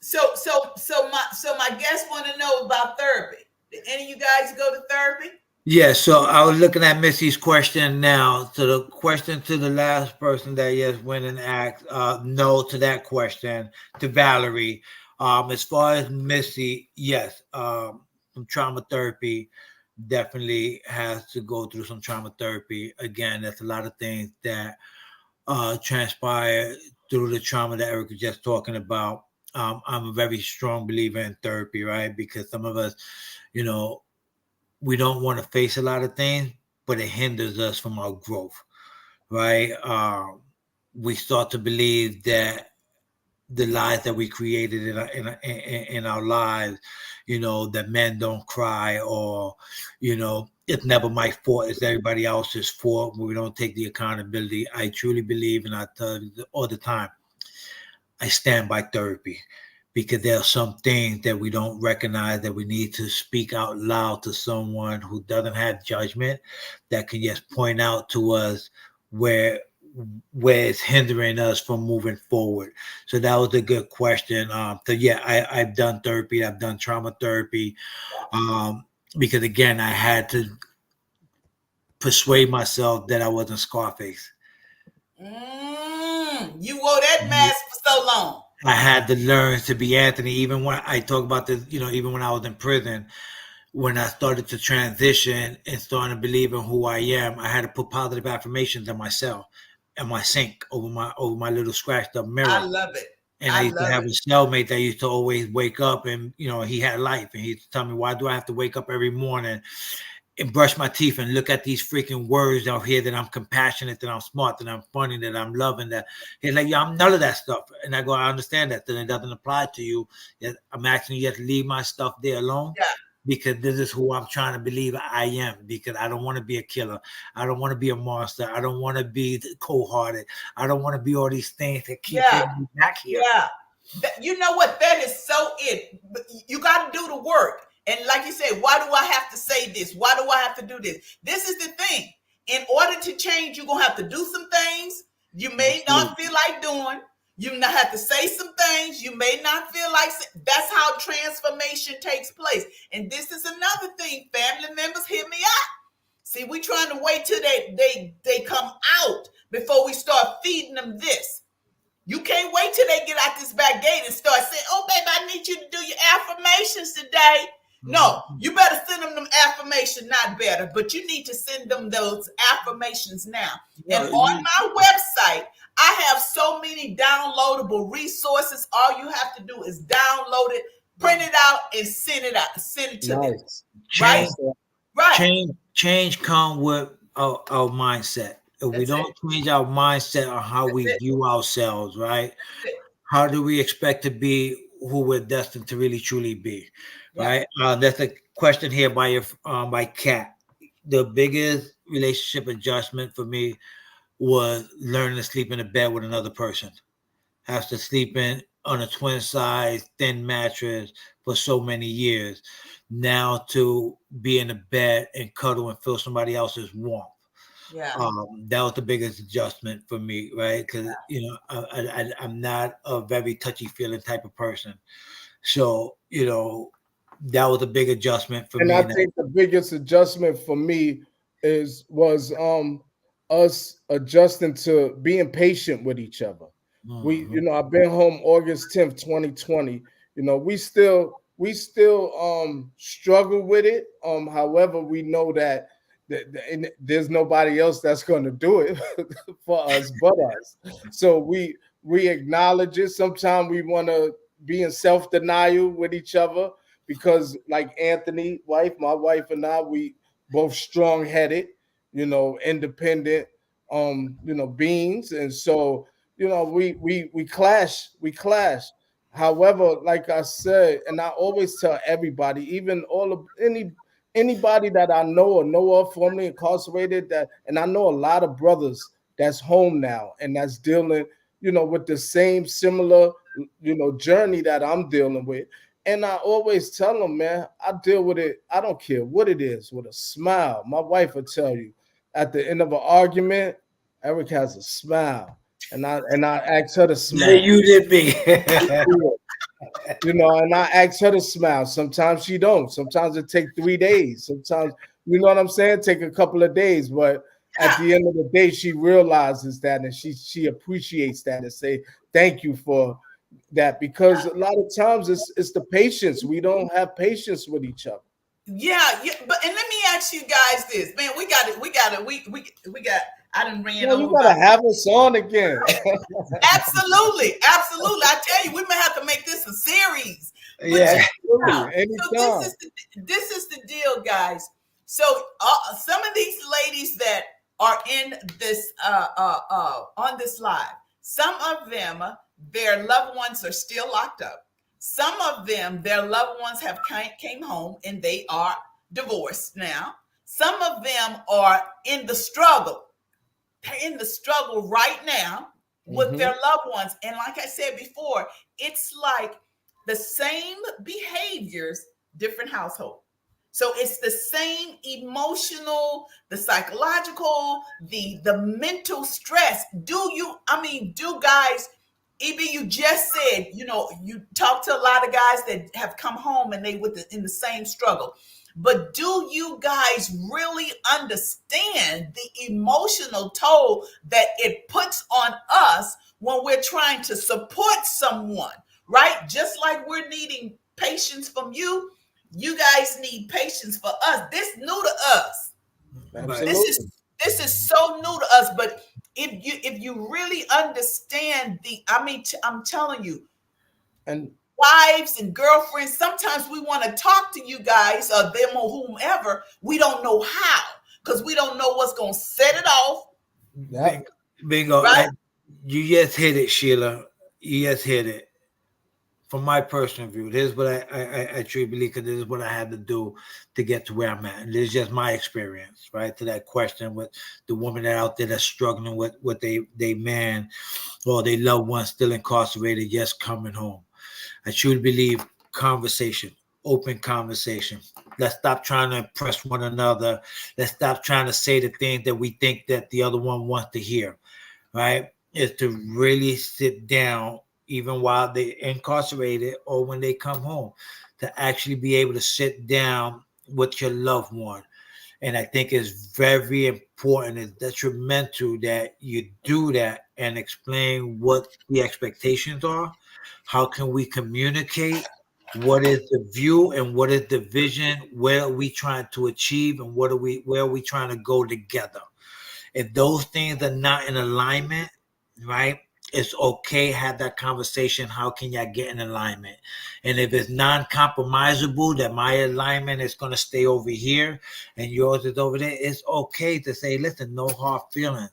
So my guests want to know about therapy. Did any of you guys go to therapy? Yeah, so I was looking at Missy's question now. So the question to the last person that went and asked no to that question, to Valerie. As far as Missy, yes, some trauma therapy, definitely has to go through some trauma therapy. Again, there's a lot of things that transpire through the trauma that Eric was just talking about. I'm a very strong believer in therapy, right? Because some of us, we don't want to face a lot of things, but it hinders us from our growth, right? We start to believe that the lies that we created in our lives, that men don't cry, or it's never my fault, it's everybody else's fault. We don't take the accountability. I truly believe, and I tell you all the time, I stand by therapy, because there are some things that we don't recognize, that we need to speak out loud to someone who doesn't have judgment, that can just point out to us where it's hindering us from moving forward. So that was a good question. So yeah, I've done therapy. I've done trauma therapy, because again, I had to persuade myself that I wasn't Scarface. You wore that mask for so long. I had to learn to be Anthony. Even when I talk about this, even when I was in prison, when I started to transition and starting to believe in who I am, I had to put positive affirmations in my cell and my sink over my little scratched up mirror. I love it. And I used to have a cellmate that used to always wake up, and he had life, and he used to tell me, why do I have to wake up every morning and brush my teeth and look at these freaking words out here that I'm compassionate, that I'm smart, that I'm funny, that I'm loving, that he's like, yeah, I'm none of that stuff. And I go, I understand that, then it doesn't apply to you. I'm asking you to leave my stuff there alone. Yeah. Because this is who I'm trying to believe I am, because I don't want to be a killer. I don't want to be a monster. I don't want to be cold-hearted. I don't want to be all these things that keep getting me back here. Yeah. You know what? That is so it. You got to do the work. And like you said, why do I have to say this? Why do I have to do this? This is the thing. In order to change, you're going to have to do some things you may not feel like doing. You have to say some things you may not feel like. That's how transformation takes place. And this is another thing. Family members, hear me out. See, we trying to wait till they come out before we start feeding them this. You can't wait till they get out this back gate and start saying, oh, baby, I need you to do your affirmations today. No, you better send them affirmations, not better, but you need to send them those affirmations now. And on my website, I have so many downloadable resources. All you have to do is download it, print it out, and send it out. Send it to them. Right? Change come with our mindset. If we don't change our mindset on how we view ourselves, right? How do we expect to be who we're destined to really truly be, right? There's a question here by Kat. The biggest relationship adjustment for me was learning to sleep in a bed with another person. Have to sleep in on a twin size thin mattress for so many years. Now to be in a bed and cuddle and feel somebody else's warmth. Yeah. That was the biggest adjustment for me, right? Because I'm not a very touchy feeling type of person, so that was a big adjustment for And me. I think the biggest adjustment for me was us adjusting to being patient with each other. We, Mhm. I've been home August 10th, 2020. We still struggle with it. However, we know that there's nobody else that's going to do it for us but us. So we acknowledge it. Sometimes we want to be in self-denial with each other because, like Anthony, my wife and I, we both strong-headed, independent, beings, and so we clash. However, like I said, and I always tell everybody, even all of anybody that I know or know of formerly incarcerated, and I know a lot of brothers that's home now and that's dealing, with the same similar, journey that I'm dealing with. And I always tell them, man, I deal with it. I don't care what it is, with a smile. My wife will tell you at the end of an argument, Eric has a smile. And I ask her to Yeah, smile. you did me. And I ask her to smile. Sometimes she don't. Sometimes it take 3 days. Sometimes, you know what I'm saying? Take a couple of days. But at Yeah. the end of the day, she realizes that and she appreciates that and say thank you for that, because a lot of times it's the patience. We don't have patience with each other. Yeah, yeah, but and let me ask you guys this, man. We got it. We got it. We got. I done ran No, you over about. gotta have us on again. Absolutely, absolutely. I tell you, we may have to make this a series. But Yeah. Absolutely, so this anytime. is the deal, guys. So some of these ladies that are in this on this live, some of them, their loved ones are still locked up. Some of them, their loved ones have came home and they are divorced now. Some of them are in the struggle. They're in the struggle right now with Mm-hmm. their loved ones. And like I said before, it's like the same behaviors, different household. So it's the same emotional, the psychological, the mental stress. Do guys, EB, you just said, you talk to a lot of guys that have come home and they in the same struggle. But do you guys really understand the emotional toll that it puts on us when we're trying to support someone, right? Just like we're needing patience from you, you guys need patience for us. This new to us. Right. This Absolutely. is this is so new to us. But if you really understand I'm telling you, And wives and girlfriends, sometimes we want to talk to you guys or them or whomever. We don't know how because we don't know what's going to set it off, yeah, Bingo. right? You just hit it, Sheila. You just hit it. From my personal view, this is what I truly believe, because this is what I had to do to get to where I'm at. And this is just my experience, right? To that question with the woman that out there that's struggling with they man or they loved one still incarcerated, just coming home. I truly believe conversation, open conversation. Let's stop trying to impress one another. Let's stop trying to say the things that we think that the other one wants to hear, right? Is to really sit down, even while they're incarcerated or when they come home, to actually be able to sit down with your loved one. And I think it's very important, it's detrimental that you do that and explain what the expectations are. How can we communicate? What is the view and what is the vision? Where are we trying to achieve and where are we trying to go together? If those things are not in alignment, right? It's okay, have that conversation. How can y'all get in alignment? And if it's non-compromisable, that my alignment is going to stay over here and yours is over there, it's okay to say, listen, no hard feelings.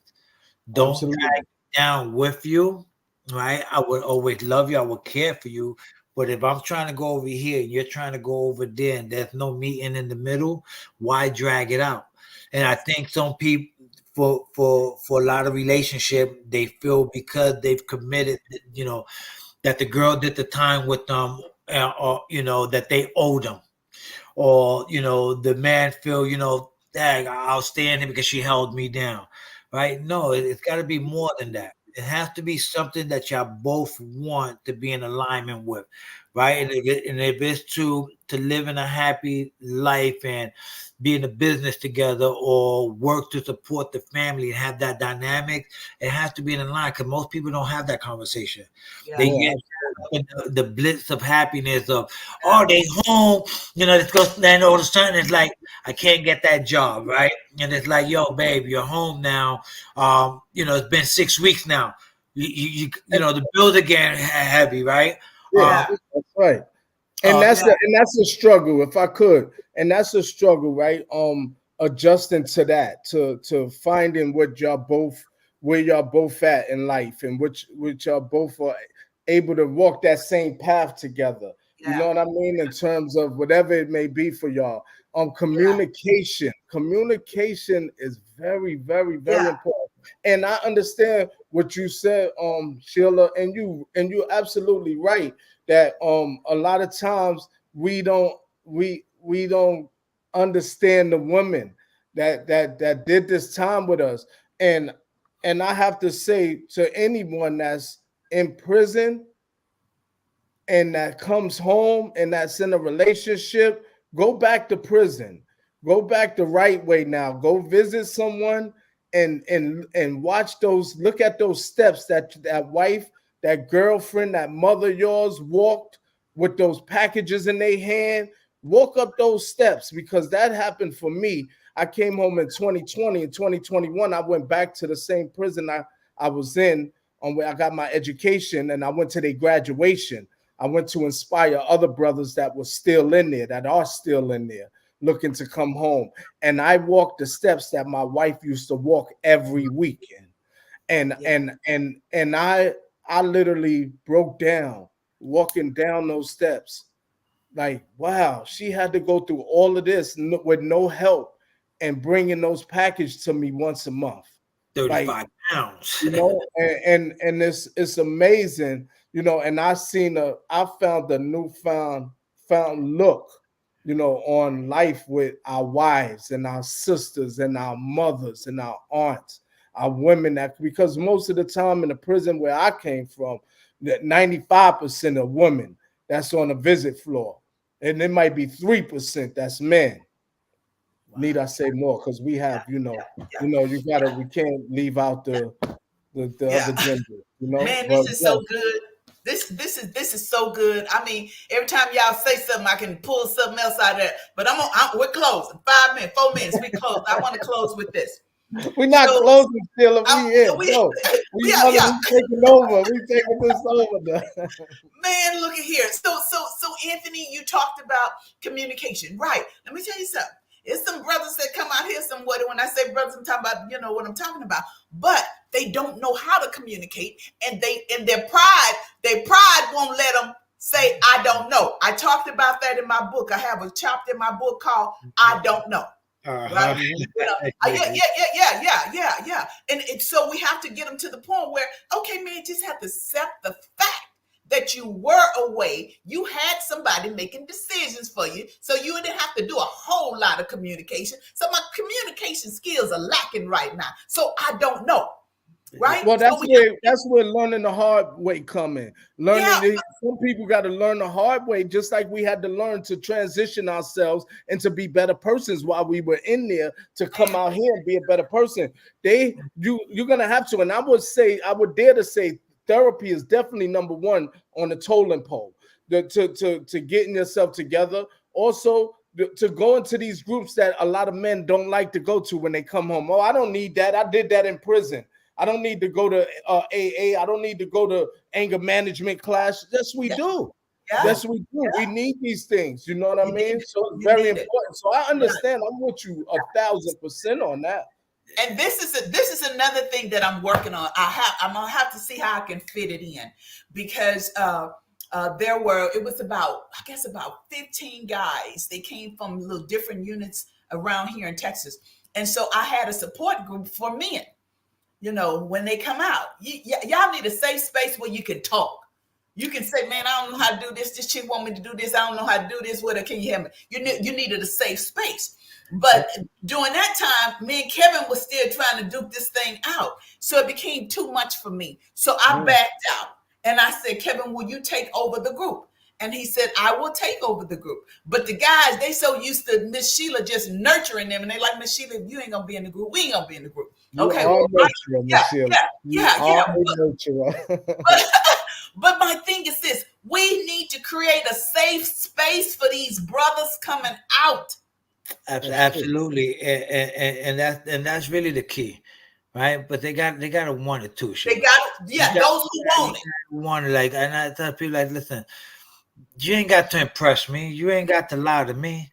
Don't drag absolutely. me down with you, right? I would always love you. I would care for you. But if I'm trying to go over here and you're trying to go over there and there's no meeting in the middle, why drag it out? And I think some people, for a lot of relationship, they feel because they've committed, that the girl did the time with them, or that they owe them, or the man feel, dang, I'll stay in here because she held me down, right? No, it's got to be more than that. It has to be something that y'all both want to be in alignment with, right? And if it's to live in a happy life and be in a business together, or work to support the family and have that dynamic, it has to be in line, because most people don't have that conversation. They Yeah. get the blitz of happiness of, oh, they home, let's go. Then all of a sudden it's like, I can't get that job, right? And it's like, yo, babe, you're home now. It's been 6 weeks now. The bills are getting heavy, right? Yeah, Yeah. that's right. And that's Yeah. a struggle, if I could. And that's a struggle, right? Adjusting to that, to finding where y'all both at in life, and which y'all both are able to walk that same path together. You know Yeah. what I mean? In terms of whatever it may be for y'all. Yeah. Communication is very, very, very Yeah. important. And I understand what you said, Sheila, and you're absolutely right that a lot of times we don't understand the women that did this time with us. And I have to say to anyone that's in prison and that comes home and that's in a relationship, go back to prison. Go back the right way now. Go visit someone and watch those, look at those steps that wife, that girlfriend, that mother yours walked with those packages in their hand. Walk up those steps, because that happened for me. I came home in 2020. In 2021, I went back to the same prison I was in, on where I got my education, and I went to their graduation. I went to inspire other brothers that were still in there, that are still in there, looking to come home. And I walked the steps that my wife used to walk every weekend. And Yeah. I literally broke down walking down those steps. Like, wow, she had to go through all of this with no help, and bringing those packages to me once a month. Like, 35 pounds. and it's amazing, and I found a found look, on life with our wives and our sisters and our mothers and our aunts, our women, that because most of the time in the prison where I came from, that 95% of women that's on the visit floor, and it might be 3% that's men. Wow. Need I say more? Because we Yeah. have, Yeah. we can't leave out the Yeah. other gender, Man, But this is yes, so good. This is so good. I mean, every time y'all say something, I can pull something else out of there. But we're closing. 5 minutes, 4 minutes. We close. I want to close with this. we're not So closing still. We here. we No, we yeah, mother, yeah. we taking over. We taking this over now. Man, look at here. So Anthony, you talked about communication, right? Let me tell you something. It's some brothers that come out here somewhat. When I say brothers, I'm talking about what I'm talking about. But they don't know how to communicate, and their pride won't let them say I don't know. I talked about that in my book. I have a chapter in my book called I Don't Know. Right? Yeah. And so we have to get them to the point where, okay, man, just have to accept the fact that you were away. You had somebody making decisions for you, so you didn't have to do a whole lot of communication. So my communication skills are lacking right now. So I don't know. Right? Well, So that's where learning the hard way come in. yeah, Some people got to learn the hard way, just like we had to learn to transition ourselves and to be better persons while we were in there, to come out here and be a better person. You're gonna have to, and I would dare to say, therapy is definitely number one on the totem pole. To getting yourself together. Also, to go into these groups that a lot of men don't like to go to when they come home. Oh, I don't need that. I did that in prison. I don't need to go to AA. I don't need to go to anger management class. Yes, we yeah, do. yeah, Yes, we do. We need these things. You know what I you need mean? it. So it's You very need it. important. So I Yeah. understand. I'm with you 1,000% on that. And this is another thing that I'm working on. I'm gonna have to see how I can fit it in, because it was about, I guess, about 15 guys. They came from little different units around here in Texas, And so I had a support group for men. When they come out, y'all need a safe space where you can talk. You can say, man, I don't know how to do this. This chick want me to do this. I don't know how to do this. What can you help me? You needed a safe space. But during that time, me and Kevin was still trying to duke this thing out. So it became too much for me. So I backed out. And I said, Kevin, will you take over the group? And he said, I will take over the group. But the guys, they so used to Miss Sheila just nurturing them. And they like, Miss Sheila, if you ain't going to be in the group, we ain't going to be in the group. Okay. Well, But my thing is this: we need to create a safe space for these brothers coming out. Absolutely, and that's really the key, right? But they got to want it too. They got those who want it. Like, and I tell people, like, listen, you ain't got to impress me. You ain't got to lie to me.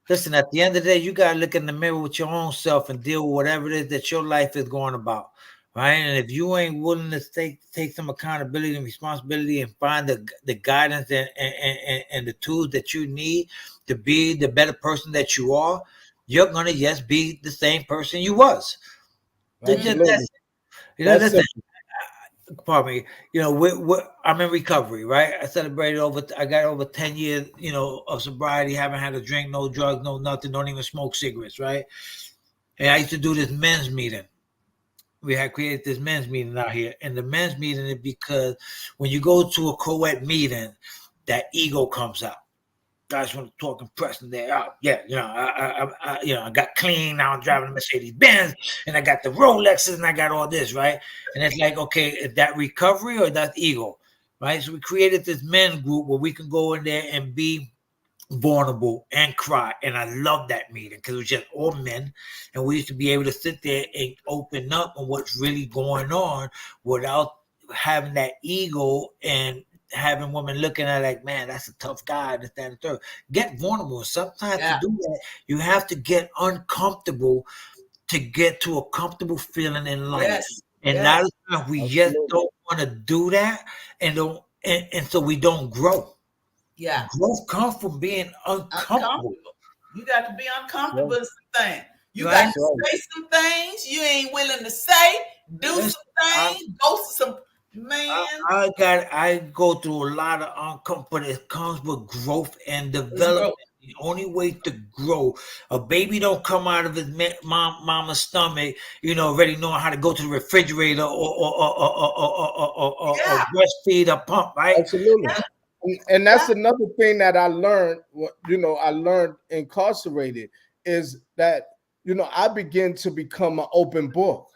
Listen, at the end of the day, you got to look in the mirror with your own self and deal with whatever it is that your life is going about. Right. And if you ain't willing to take some accountability and responsibility and find the guidance and the tools that you need to be the better person that you are, you're going to just be the same person you was. Pardon me. I'm in recovery, right? I got over 10 years, of sobriety, haven't had a drink, no drugs, no nothing, don't even smoke cigarettes, right? And I used to do this men's meeting. We had created this men's meeting out here. And the men's meeting is because when you go to a co-ed meeting, that ego comes out. Guys want to talk and press and they're out. Yeah, I got clean. Now I'm driving a Mercedes Benz and I got the Rolexes and I got all this, right? And it's like, okay, is that recovery or that's ego, right? So we created this men's group where we can go in there and be vulnerable and cry. And I love that meeting because it was just all men. And we used to be able to sit there and open up on what's really going on without having that ego and having women looking at like, man, that's a tough guy, this, that, and the third. Get vulnerable. Sometimes to do that, you have to get uncomfortable to get to a comfortable feeling in life. Yes. And now we just don't want to do that and so we don't grow. Yeah. Growth comes from being uncomfortable. You got to be uncomfortable with some things. You got to say some things you ain't willing to say, do some things, go to some. Man, I go through a lot of uncomfort, but it comes with growth and development. The only way to grow, a baby don't come out of his mama's stomach, already knowing how to go to the refrigerator or breastfeed or pump, right? Absolutely. Yeah. And that's another thing that I learned. I learned incarcerated is that I begin to become an open book.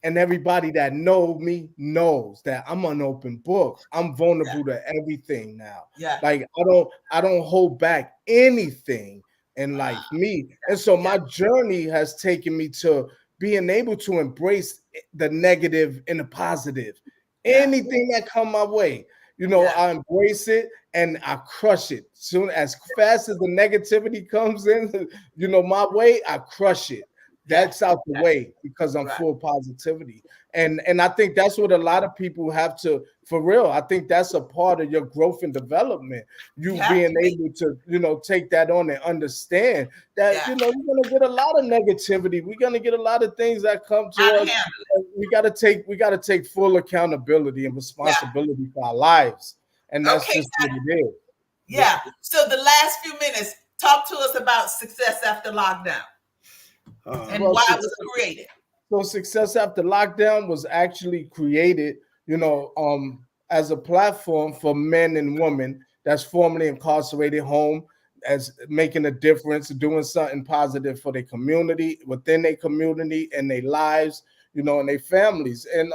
And everybody that knows me knows that I'm an open book. I'm vulnerable to everything now. Yeah. Like I don't hold back anything in life. And so my journey has taken me to being able to embrace the negative and the positive. Anything that come my way, I embrace it and I crush it. As fast as the negativity comes in, my way, I crush it. That's out the way because I'm full positivity. And I think that's what a lot of people have to, for real. I think that's a part of your growth and development. You being able to, take that on and understand that, you're going to get a lot of negativity. We're going to get a lot of things that come to us. We got to take full accountability and responsibility for our lives. And that's just what it is. Yeah. So the last few minutes, talk to us about Success After Lockdown. And why it was created. So Success After Lockdown was actually created, as a platform for men and women that's formerly incarcerated home, as making a difference, doing something positive for their community, within their community and their lives, and their families. And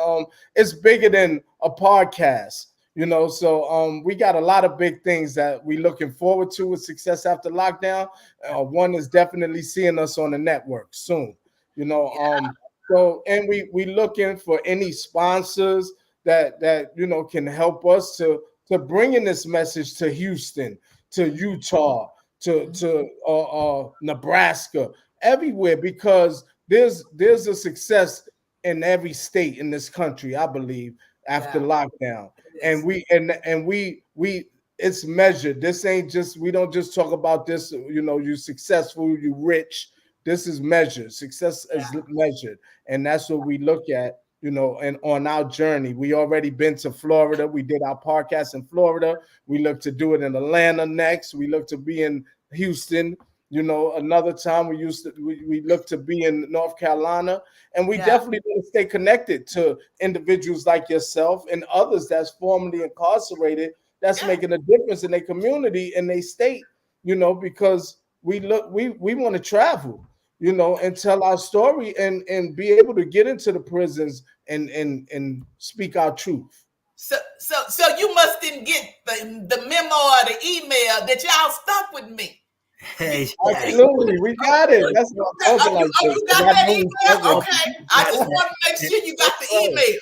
it's bigger than a podcast. So we got a lot of big things that we're looking forward to with Success After Lockdown. One is definitely seeing us on the network soon, So, and we looking for any sponsors that can help us to bring in this message to Houston, to Utah, to Nebraska, everywhere, because there's a success in every state in this country, I believe, after lockdown. And we it's measured. This ain't just, we don't just talk about this, you successful, you rich. this is measured. Success is measured, and that's what we look at. And on our journey, we already been to Florida. We did our podcast in Florida. We look to do it in Atlanta next. We look to be in Houston. Another time we look to be in North Carolina, and we definitely want to stay connected to individuals like yourself and others that's formerly incarcerated, that's making a difference in their community and their state, because we want to travel, and tell our story and be able to get into the prisons and speak our truth. So you must didn't get the memo or the email that y'all stuck with me. Absolutely, we got it. That's what I'm talking like. You got that email? Okay. I just want to make sure you got the email.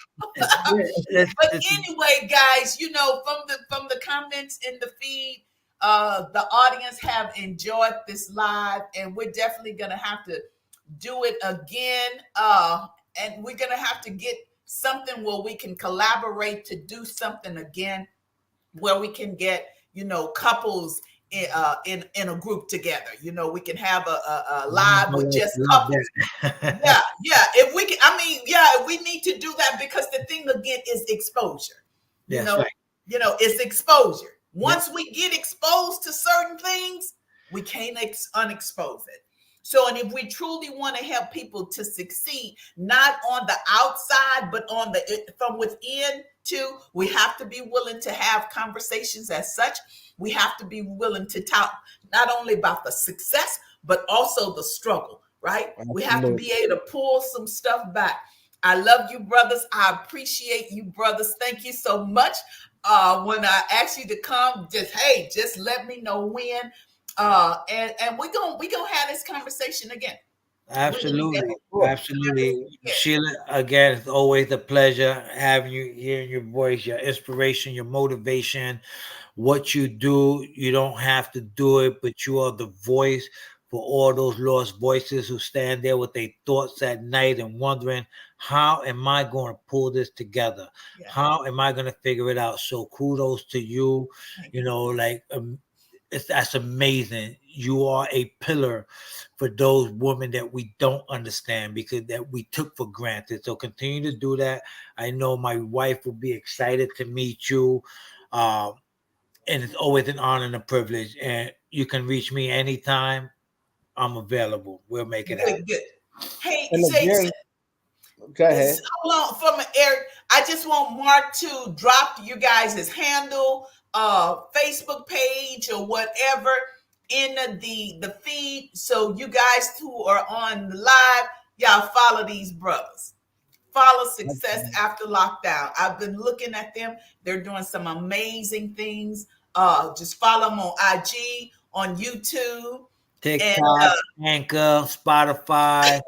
But anyway, guys, from the comments in the feed, the audience have enjoyed this live, and we're definitely gonna have to do it again. And we're gonna have to get something where we can collaborate to do something again, where we can get couples in a group together. We can have a live with just couples. If we can, we need to do that, because the thing again is exposure. It's exposure. Once we get exposed to certain things, we can't unexpose it. So, and if we truly want to help people to succeed, not on the outside, but from within too, we have to be willing to have conversations as such. We have to be willing to talk not only about the success, but also the struggle, right? Absolutely. We have to be able to pull some stuff back. I love you, brothers. I appreciate you, brothers. Thank you so much. When I ask you to come, just let me know when. And we're gonna have this conversation again. Absolutely. Sheila, again, it's always a pleasure having you, hearing your voice, your inspiration, your motivation, what you do. You don't have to do it, but you are the voice for all those lost voices who stand there with their thoughts at night and wondering, how am I going to pull this together? How am I going to figure it out? So kudos to you. That's amazing. You are a pillar for those women that we don't understand, because that we took for granted. So continue to do that. I know my wife will be excited to meet you. And it's always an honor and a privilege. And you can reach me anytime. I'm available. We'll make it happen. Good. Hey, go ahead. Hold on from Eric. I just want Mark to drop you guys' handle, Facebook page or whatever in the feed, so you guys who are on the live, y'all follow these brothers. Follow Success After Lockdown. I've been looking at them. They're doing some amazing things. Just follow them on IG, on YouTube, TikTok, Anchor, Spotify,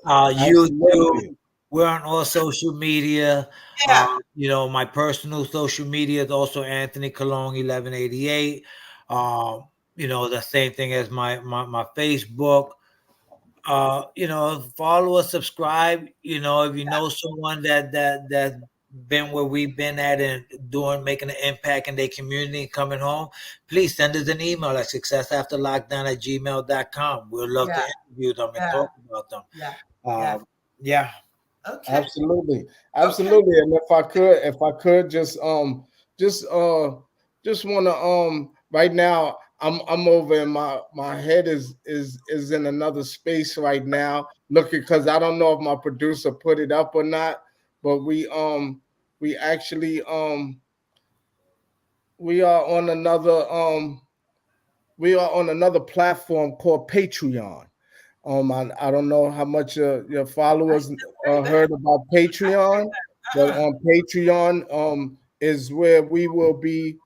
YouTube. We're on all social media. My personal social media is also Anthony Colon 1188. The same thing as my Facebook. Follow us, subscribe. If you know someone that's been where we've been at and making an impact in their community and coming home, please send us an email at successafterlockdown@gmail.com. We'll love to interview them and talk about them. Okay. Absolutely. And if I could just want to right now, I'm over in my head is in another space right now, looking, because I don't know if my producer put it up or not, but we actually we are on another platform called Patreon. I don't know how much your followers heard about Patreon, but on Patreon is where we will be,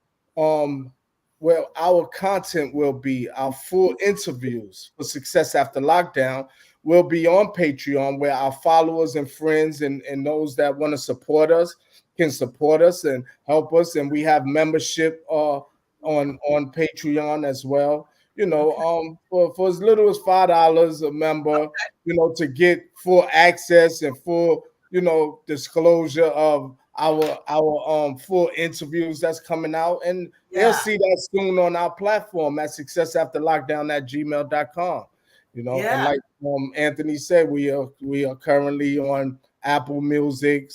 where our content will be. Our full interviews for Success After Lockdown will be on Patreon, where our followers and friends and those that want to support us can support us and help us. And we have membership on Patreon as well. For as little as $5 a member, to get full access and full, disclosure of our full interviews that's coming out. And they'll see that soon on our platform at successafterlockdown@gmail.com. You know, and like Anthony said, we are currently on Apple Music,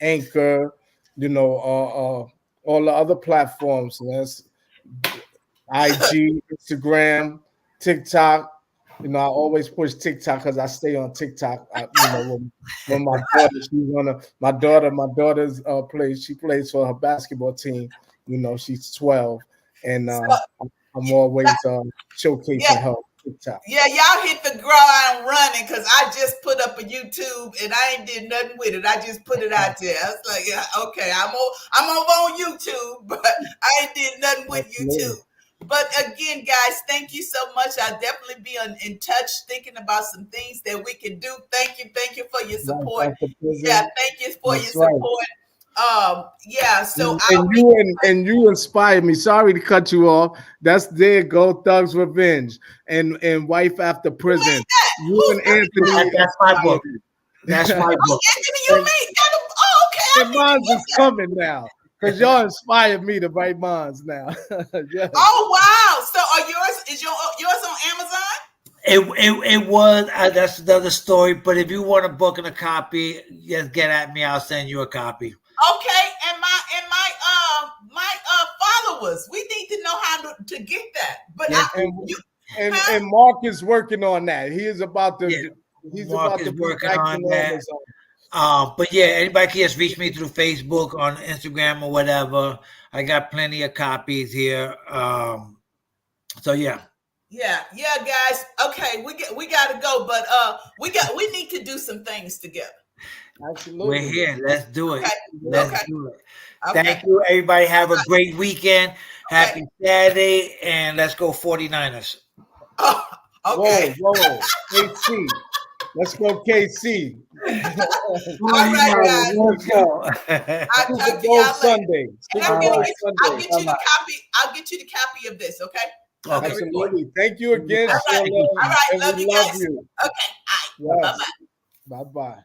Anchor, you know, all the other platforms. That's IG, Instagram, TikTok. You know, I always push TikTok because I stay on TikTok. You know, when my daughter, my daughter's plays. She plays for her basketball team. You know, she's 12, and I'm always showcasing her TikTok. Yeah, y'all hit the ground running because I just put up a YouTube and I ain't did nothing with it. I just put it out there. I was like, yeah, okay, I'm over on YouTube, but I ain't did nothing with YouTube. But again, guys, thank you so much. I'll definitely be in touch, thinking about some things that we can do. Thank you for your support. Yeah, thank you for your support. Yeah, so you inspired me. Sorry to cut you off. There go Thug's Revenge and Wife After Prison. You and Anthony. That's my book. That's my book. Anthony, you mean? Oh, okay. And mine's is coming now. Because y'all inspired me to write mines now. Yes. Oh wow! So are yours on Amazon? It was. That's another story. But if you want a book and a copy, just get at me. I'll send you a copy. Okay, and my followers, we need to know how to get that. But and Mark is working on that. He is about to. Yeah, he's Mark about is to be working back on in that. Amazon. But yeah, anybody can just reach me through Facebook, on Instagram, or whatever. I got plenty of copies here. So yeah. Yeah, guys. Okay, we gotta go, but we need to do some things together. Absolutely. We're here. Let's do it. Okay. Let's do it. Okay. Thank you, everybody. Have a great weekend. Happy Saturday, and let's go 49ers. Oh, okay. Whoa. KC. Let's go, KC. All right, guys. Let's go. I'll talk to y'all Sunday. And I'll get you the copy. I'll get you the copy of this, okay? Absolutely. Thank you again. All right. Love you guys. You. Okay. All right. Yes. Bye-bye. Bye-bye.